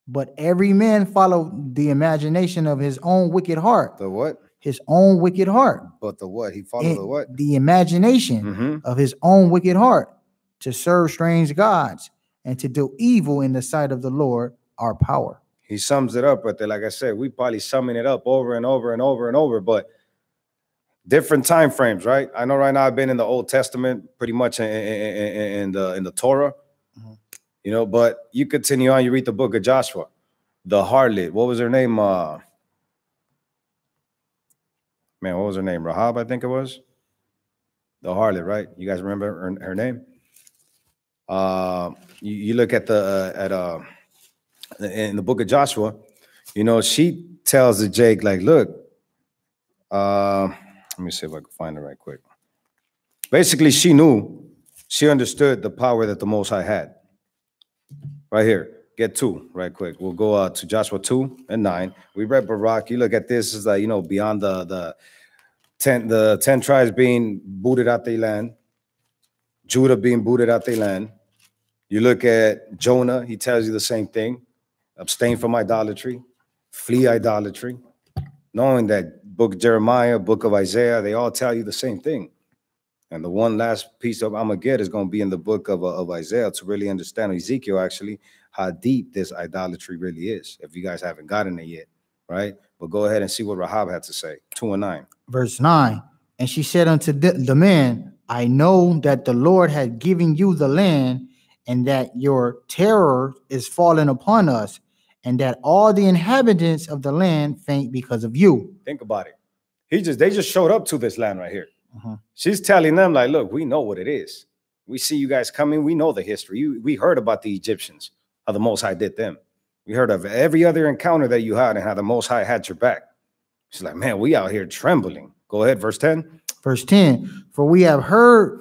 But every man followed the imagination of his own wicked heart. The what? His own wicked heart. But the what? He followed the what? The imagination of his own wicked heart, to serve strange gods and to do evil in the sight of the Lord our power. He sums it up right there. Like I said, we probably summing it up over and over and over and over, but different time frames, right? I know right now I've been in the Old Testament, pretty much in the Torah, you know. But you continue on, you read the book of Joshua, the harlot. What was her name? Man, what was her name? Rahab, I think it was. The harlot, right? You guys remember her name? You look at in the book of Joshua, you know, she tells the Jake, like, look, let me see if I can find it right quick. Basically, she understood the power that the Most High had. Right here, get 2 right quick. We'll go to Joshua 2 and 9. We read Baruch. You look at this, is like, you know, beyond the 10 tribes being booted out their land, Judah being booted out their land. You look at Jonah, he tells you the same thing. Abstain from idolatry, flee idolatry. Knowing that book of Jeremiah, book of Isaiah, they all tell you the same thing. And the one last piece of I'm going to get is going to be in the book of Isaiah to really understand, Ezekiel actually, how deep this idolatry really is, if you guys haven't gotten it yet, right? But go ahead and see what Rahab had to say. 2 and 9. Verse 9. And she said unto the men, I know that the Lord had given you the land, and that your terror is fallen upon us, and that all the inhabitants of the land faint because of you. Think about it. They just showed up to this land right here. She's telling them, like, look, we know what it is. We see you guys coming. We know the history. We heard about the Egyptians, how the Most High did them. We heard of every other encounter that you had and how the Most High had your back. She's like, man, we out here trembling. Go ahead, verse 10. Verse 10, for we have heard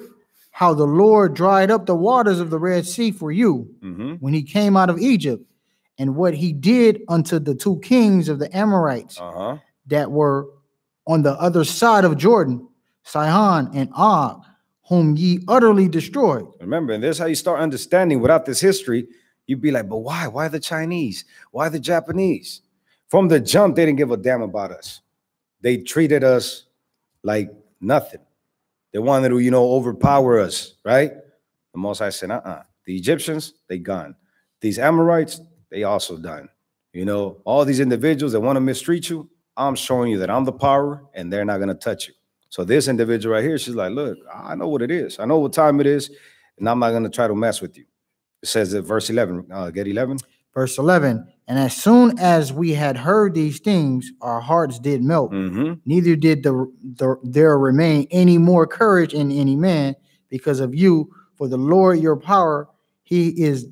how the Lord dried up the waters of the Red Sea for you when he came out of Egypt, and what he did unto the 2 kings of the Amorites that were on the other side of Jordan, Sihon and Og, whom ye utterly destroyed. Remember, and this is how you start understanding. Without this history, you'd be like, but why? Why the Chinese? Why the Japanese? From the jump, they didn't give a damn about us. They treated us like Nothing. They wanted to, overpower us, right? The Most High said, The Egyptians, they gone. These Amorites, they also done. All these individuals that want to mistreat you, I'm showing you that I'm the power and they're not going to touch you. So this individual right here, she's like, look, I know what it is. I know what time it is, and I'm not going to try to mess with you. It says at verse 11, get 11. Verse 11, and as soon as we had heard these things, our hearts did melt. Neither did there remain any more courage in any man because of you. For the Lord your power, he is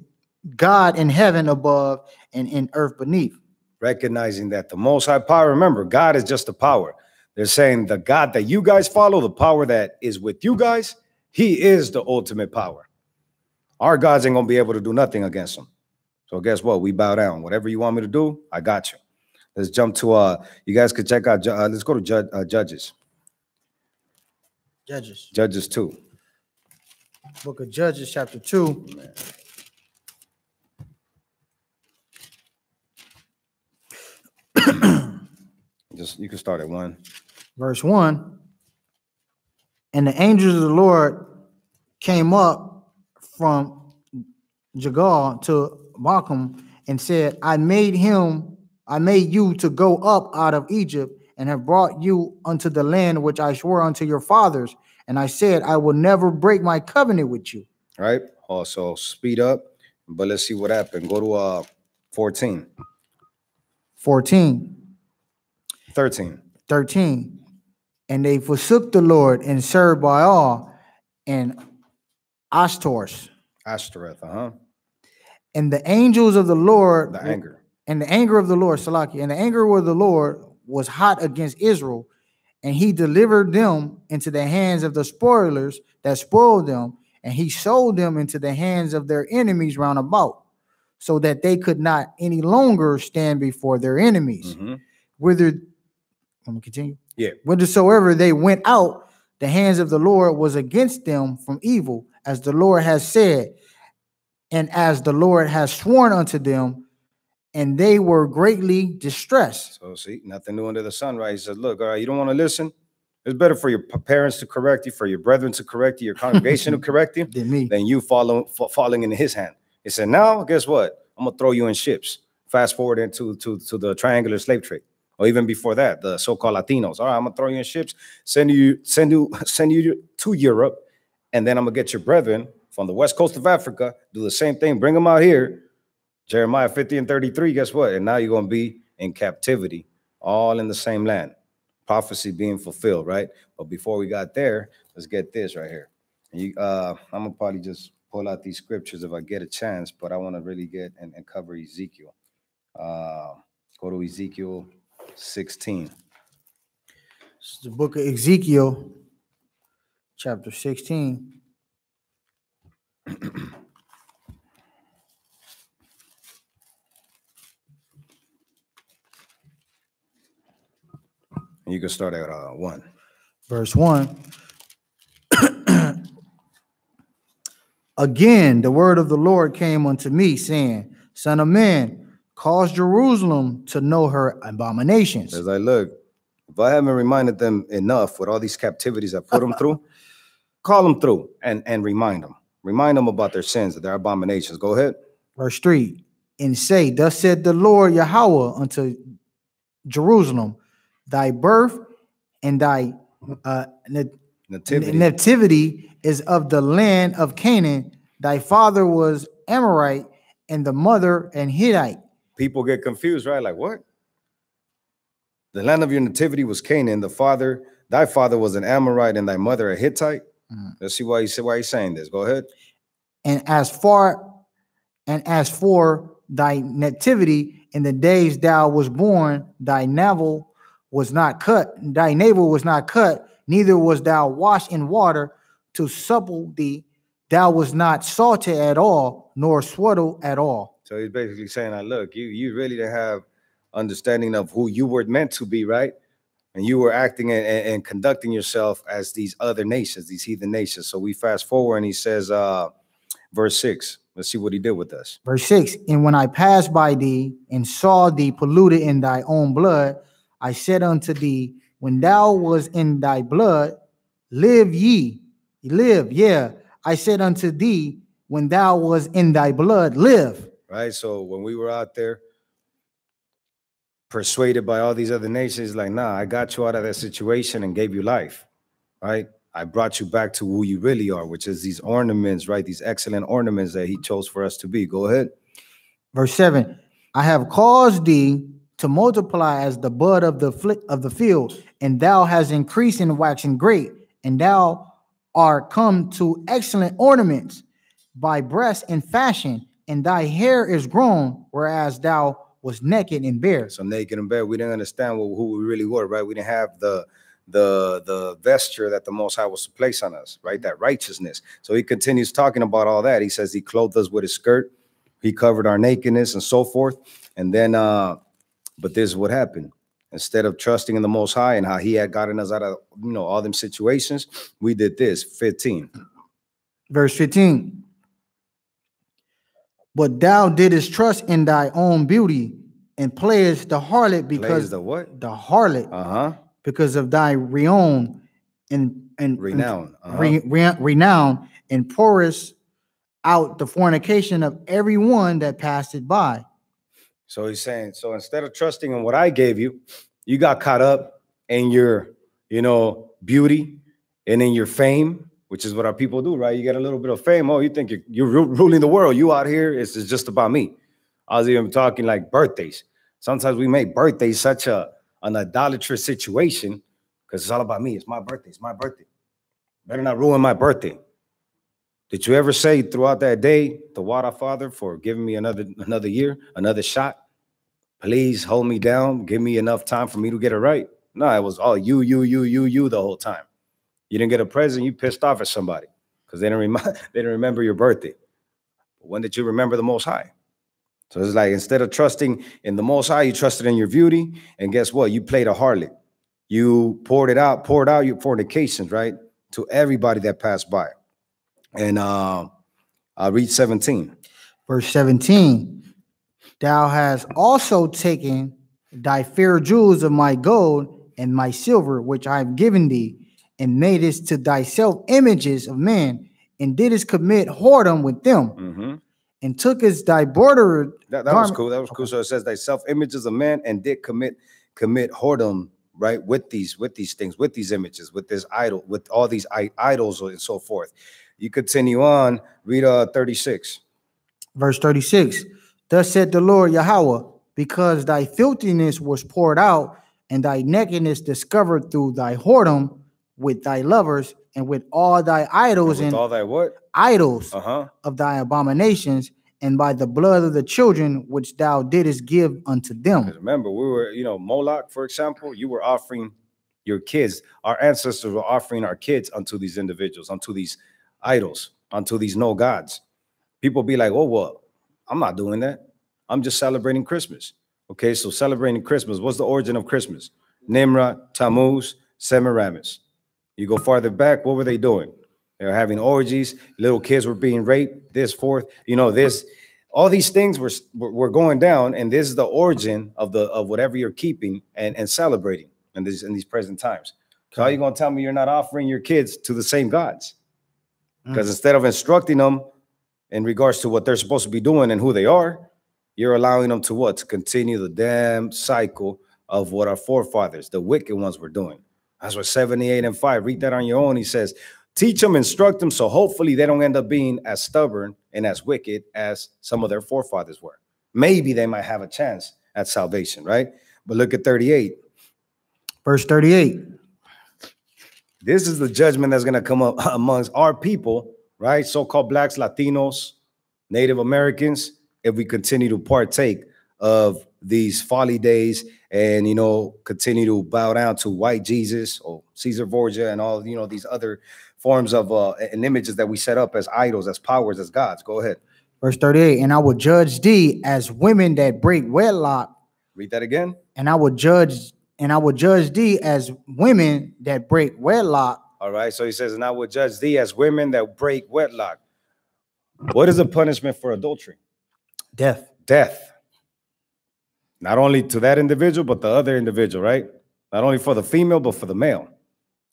God in heaven above and in earth beneath. Recognizing that the Most High power, remember, God is just the power. They're saying the God that you guys follow, the power that is with you guys, he is the ultimate power. Our gods ain't going to be able to do nothing against him. So guess what? We bow down. Whatever you want me to do, I got you. Let's jump to, you guys could check out, let's go to Judges. Judges 2. Book of Judges, chapter 2. You can start at 1. Verse 1. And the angels of the Lord came up from Gilgal to Bochum and said, I made you to go up out of Egypt and have brought you unto the land which I swore unto your fathers. And I said, I will never break my covenant with you. Right. Also speed up, but let's see what happened. Go to 14. 13. And they forsook the Lord and served Baal and Ashtoreth. And the angels of the Lord, and the anger of the Lord, Salaki, and the anger of the Lord was hot against Israel, and he delivered them into the hands of the spoilers that spoiled them, and he sold them into the hands of their enemies round about, so that they could not any longer stand before their enemies. Let me continue. Yeah. Whithersoever they went out, the hands of the Lord was against them from evil, as the Lord has said, and as the Lord has sworn unto them, and they were greatly distressed. So see, nothing new under the sun, right? He says, look, all right, you don't want to listen? It's better for your parents to correct you, for your brethren to correct you, your congregation to correct you, than you falling into his hand. He said, now, guess what? I'm going to throw you in ships. Fast forward into the triangular slave trade. Or even before that, the so-called Latinos. All right, I'm going to throw you in ships, send you to Europe, and then I'm going to get your brethren from the west coast of Africa, do the same thing, bring them out here. Jeremiah 50 and 33, guess what? And now you're going to be in captivity, all in the same land. Prophecy being fulfilled, right? But before we got there, let's get this right here. And I'm going to probably just pull out these scriptures if I get a chance, but I want to really get and cover Ezekiel. Go to Ezekiel 16. This is the book of Ezekiel, chapter 16. You can start at 1. Verse 1. Again, the word of the Lord came unto me, saying, Son of man, cause Jerusalem to know her abominations. As I look, if I haven't reminded them enough with all these captivities I put them through, call them through and remind them. Remind them about their sins, their abominations. Go ahead. Verse 3. And say, Thus said the Lord Yahweh unto Jerusalem, thy birth and thy nativity is of the land of Canaan. Thy father was Amorite, and the mother an Hittite. People get confused, right? Like, what? The land of your nativity was Canaan. Thy father was an Amorite, and thy mother a Hittite. Let's see why he's saying this. Go ahead. And as for thy nativity, in the days thou was born, thy navel was not cut, neither was thou washed in water to supple thee. Thou was not salted at all, nor swaddled at all. So he's basically saying, look, you really didn't have understanding of who you were meant to be, right? And you were acting and conducting yourself as these other nations, these heathen nations. So we fast forward and he says, verse 6, let's see what he did with us. Verse 6, and when I passed by thee and saw thee polluted in thy own blood, I said unto thee, when thou was in thy blood, live ye, live, yeah. I said unto thee, when thou was in thy blood, live. Right? So when we were out there persuaded by all these other nations, like, nah, I got you out of that situation and gave you life, right? I brought you back to who you really are, which is these ornaments, right? These excellent ornaments that he chose for us to be. Go ahead. Verse 7, I have caused thee to multiply as the bud of the field, and thou hast increased and waxen great, and thou art come to excellent ornaments by breast and fashion, and thy hair is grown, whereas thou was naked and bare. So naked and bare, we didn't understand who we really were, right? We didn't have the vesture that the Most High was to place on us, right? That righteousness. So he continues talking about all that. He says he clothed us with his skirt, he covered our nakedness and so forth. And then, but this is what happened. Instead of trusting in the Most High and how he had gotten us out of, all them situations, we did this. 15. Verse 15. But thou didst trust in thy own beauty and playest the harlot because the what? The harlot. Because of thy renown and renown. Renown and pourest out the fornication of everyone that passed it by. So he's saying, so instead of trusting in what I gave you, you got caught up in your, beauty and in your fame, which is what our people do, right? You get a little bit of fame. Oh, you think you're ruling the world. You out here, it's just about me. I was even talking like birthdays. Sometimes we make birthdays such an idolatrous situation because it's all about me. It's my birthday. It's my birthday. Better not ruin my birthday. Did you ever say throughout that day, the Water Father, for giving me another year, another shot? Please hold me down. Give me enough time for me to get it right. No, it was all you the whole time. You didn't get a present. You pissed off at somebody because they didn't remember your birthday. But when did you remember the Most High? So it's like instead of trusting in the Most High, you trusted in your beauty. And guess what? You played a harlot. You poured out your fornications, right, to everybody that passed by. And I'll read 17. Verse 17. Thou hast also taken thy fair jewels of my gold and my silver, which I have given thee, and madest to thyself images of men, and didst commit whoredom with them, and tookest thy border. That was cool. That was cool. So it says thyself images of men, and did commit whoredom, right, with these things, with these images, with this idol, with all these idols and so forth. You continue on, read 36. Verse 36. Thus said the Lord Yahweh, because thy filthiness was poured out, and thy nakedness discovered through thy whoredom with thy lovers, and with all thy idols, and all thy what? Idols of thy abominations, and by the blood of the children which thou didst give unto them. Remember, we were, Moloch, for example, you were offering your kids. Our ancestors were offering our kids unto these individuals, unto these idols, unto these no gods. People be like, oh, well, I'm not doing that. I'm just celebrating Christmas. Okay, so celebrating Christmas. What's the origin of Christmas? Nimrod, Tammuz, Semiramis. You go farther back, what were they doing? They were having orgies. Little kids were being raped. This, forth, this. All these things were going down, and this is the origin of whatever you're keeping and celebrating in these present times. So how are you going to tell me you're not offering your kids to the same gods? Because instead of instructing them in regards to what they're supposed to be doing and who they are, you're allowing them to what? To continue the damn cycle of what our forefathers, the wicked ones, were doing. That's what 78 and 5. Read that on your own. He says, teach them, instruct them, so hopefully they don't end up being as stubborn and as wicked as some of their forefathers were. Maybe they might have a chance at salvation, right? But look at 38. Verse 38. This is the judgment that's going to come up amongst our people, right? So-called blacks, Latinos, Native Americans, if we continue to partake of these folly days and, continue to bow down to white Jesus or Caesar Borgia and all, these other forms of and images that we set up as idols, as powers, as gods. Go ahead. Verse 38, and I will judge thee as women that break wedlock. Read that again. And I will judge thee as women that break wedlock. All right. So he says, and I will judge thee as women that break wedlock. What is the punishment for adultery? Death. Death. Not only to that individual, but the other individual, right? Not only for the female, but for the male.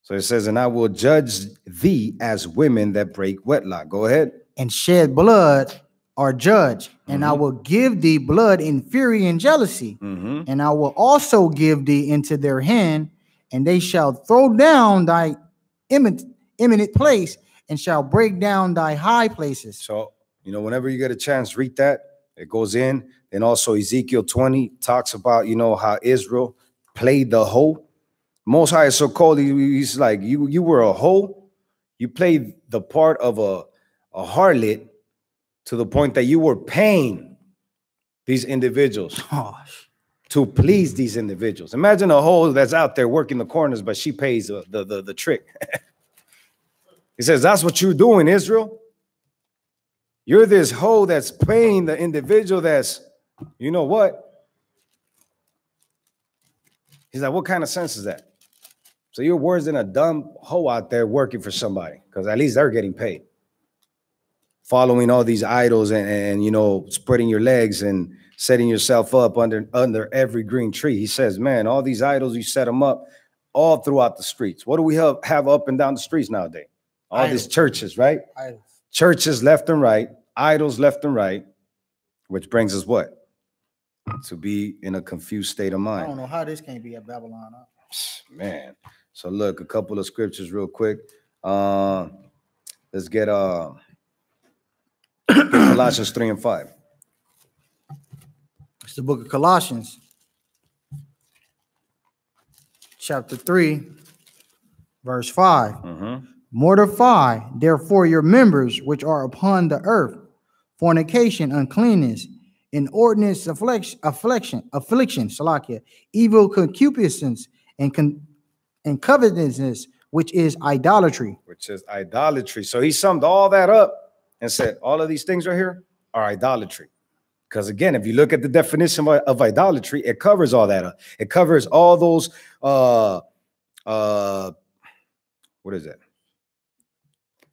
So it says, and I will judge thee as women that break wedlock. Go ahead. And shed blood are judged, and I will give thee blood in fury and jealousy, and I will also give thee into their hand, and they shall throw down thy eminent place, and shall break down thy high places. So, whenever you get a chance, read that. It goes in. And also Ezekiel 20 talks about, how Israel played the hoe. Most High is so cold. He's like, you were a hoe. You played the part of a harlot to the point that you were paying these individuals to please these individuals. Imagine a hoe that's out there working the corners, but she pays the trick. He says, that's what you're doing, Israel. You're this hoe that's paying the individual that's, you know what? He's like, what kind of sense is that? So you're worse than a dumb hoe out there working for somebody, because at least they're getting paid. Following all these idols and spreading your legs and setting yourself up under every green tree. He says, man, all these idols, you set them up all throughout the streets. What do we have up and down the streets nowadays? All idols. These churches, right? Idols. Churches left and right, idols left and right, which brings us what? To be in a confused state of mind. I don't know how this can't be at Babylon. Man. So look, a couple of scriptures real quick. Let's get Colossians 3 and 5. It's the book of Colossians, chapter 3, verse 5. Mortify, therefore, your members which are upon the earth, fornication, uncleanness, inordinate affliction, salakia, evil concupiscence, and covetousness, which is idolatry. So he summed all that up and said, all of these things right here are idolatry. Because again, if you look at the definition of idolatry, it covers all that up. It covers all those, what is that?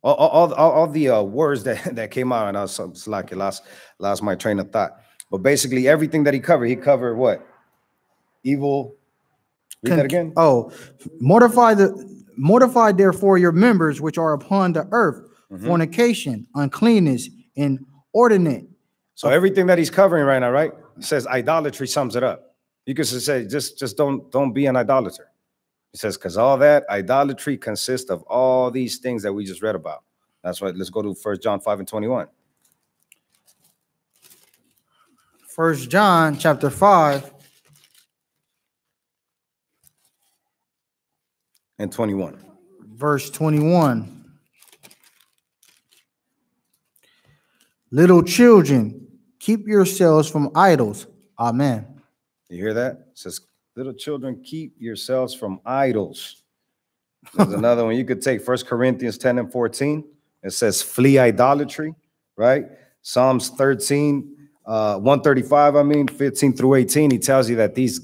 All the words that came out, and I was like, lost my train of thought. But basically, everything that he covered what? Evil. Read that again. Oh, mortify therefore your members which are upon the earth, fornication, uncleanness, inordinate. So everything that he's covering right now, right? It says idolatry sums it up. You could say, just don't be an idolater. It says, because all that idolatry consists of all these things that we just read about. That's right. Let's go to 1 John 5 and 21. 1 John chapter 5 and 21. Verse 21. Little children, keep yourselves from idols. Amen. You hear that? It says, little children, keep yourselves from idols. There's another one. You could take 1 Corinthians 10 and 14. It says, flee idolatry, right? Psalms 135, 15 through 18. He tells you that these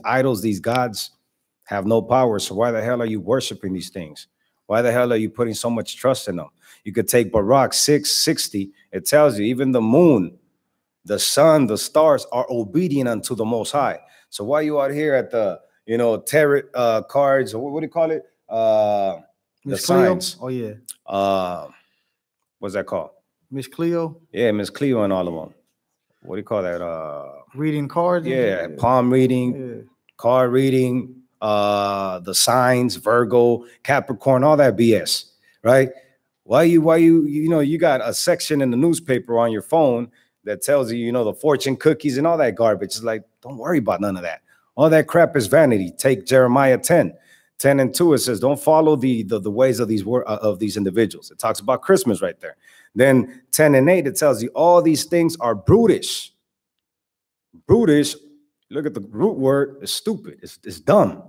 idols, these gods have no power. So why the hell are you worshiping these things? Why the hell are you putting so much trust in them? You could take Baruch 6:60. It tells you even the moon, the sun, the stars are obedient unto the Most High. So why you out here at the, tarot cards, or what do you call it? The signs. Oh, yeah. What's that called? Miss Cleo? Yeah, Miss Cleo and all of them. What do you call that? Reading cards? Yeah, palm reading, card reading, the signs, Virgo, Capricorn, all that BS, right? Why you got a section in the newspaper on your phone that tells you, the fortune cookies and all that garbage. It's like, don't worry about none of that. All that crap is vanity. Take Jeremiah 10 and 2. It says, don't follow the ways of these individuals. It talks about Christmas right there. Then 10 and 8, it tells you all these things are brutish. Brutish, look at the root word, is stupid. It's dumb.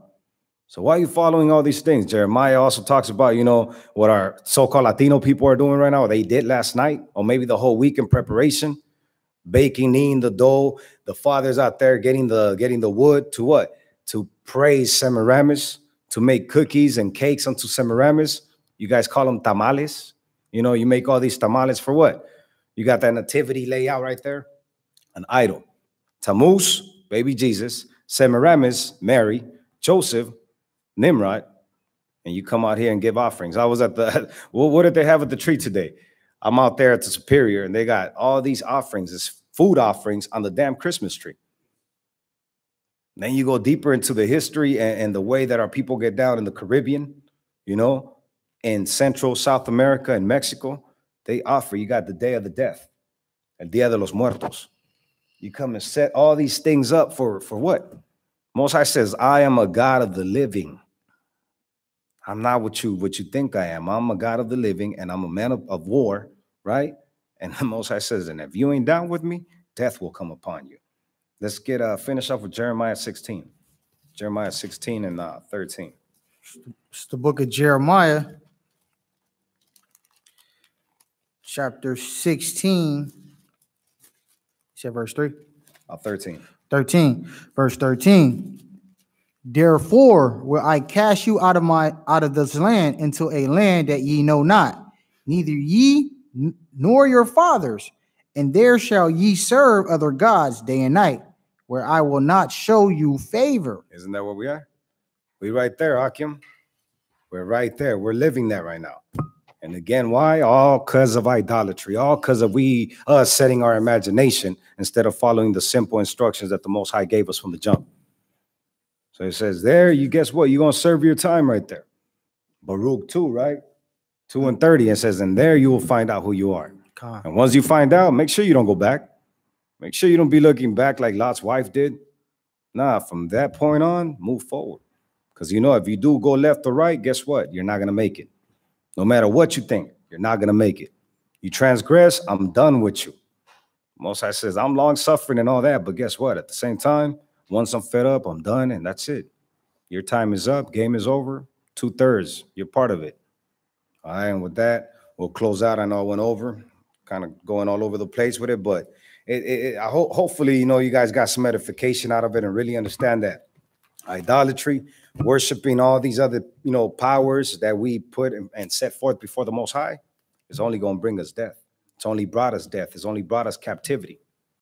So why are you following all these things? Jeremiah also talks about, what our so-called Latino people are doing right now, or they did last night, or maybe the whole week in preparation. Baking, kneading the dough. The fathers out there getting the wood to what? To praise Semiramis, to make cookies and cakes unto Semiramis. You guys call them tamales. You make all these tamales for what? You got that nativity layout right there. An idol. Tammuz, baby Jesus. Semiramis, Mary. Joseph, Nimrod. and you come out here and give offerings. I was at the, what did they have at the tree today? I'm out there at the Superior, and they got all these offerings, this food offerings on the damn Christmas tree. Then you go deeper into the history and the way that our people get down in the Caribbean, you know, in Central South America and Mexico. They offer, you got the Day of the Death, El Dia de los Muertos. You come and set all these things up for what? Most High says, I am a God of the living. I'm not what you think I am. I'm a God of the living, and I'm a man of war, right? And the Most High says, and if you ain't down with me, death will come upon you. Let's get finish up with Jeremiah 16. Jeremiah 16 and 13. It's the book of Jeremiah, chapter 16. You said verse 3? 13. 13. Verse 13. Therefore will I cast you out of this land into a land that ye know not, neither ye nor your fathers, and there shall ye serve other gods day and night, where I will not show you favor. Isn't that where we are? We right there, Akim. We're right there. We're living that right now. And again, why? All because of idolatry. All because of us setting our imagination instead of following the simple instructions that the Most High gave us from the jump. So it says there, you guess what? You're going to serve your time right there. Baruch 2, right? 2 and 30. It says, and there you will find out who you are. And once you find out, make sure you don't go back. Make sure you don't be looking back like Lot's wife did. Nah, from that point on, move forward. Because you know, if you do go left or right, guess what? You're not going to make it. No matter what you think, you're not going to make it. You transgress, I'm done with you. Most High says, I'm long-suffering and all that, but guess what? At the same time, once I'm fed up, I'm done, and that's it. Your time is up. Game is over. 2/3. You're part of it. All right, and with that, we'll close out. I know I went over, kind of going all over the place with it, but hopefully, you know, you guys got some edification out of it and really understand that idolatry, worshiping all these other, you know, powers that we put and set forth before the Most High is only going to bring us death. It's only brought us death. It's only brought us captivity.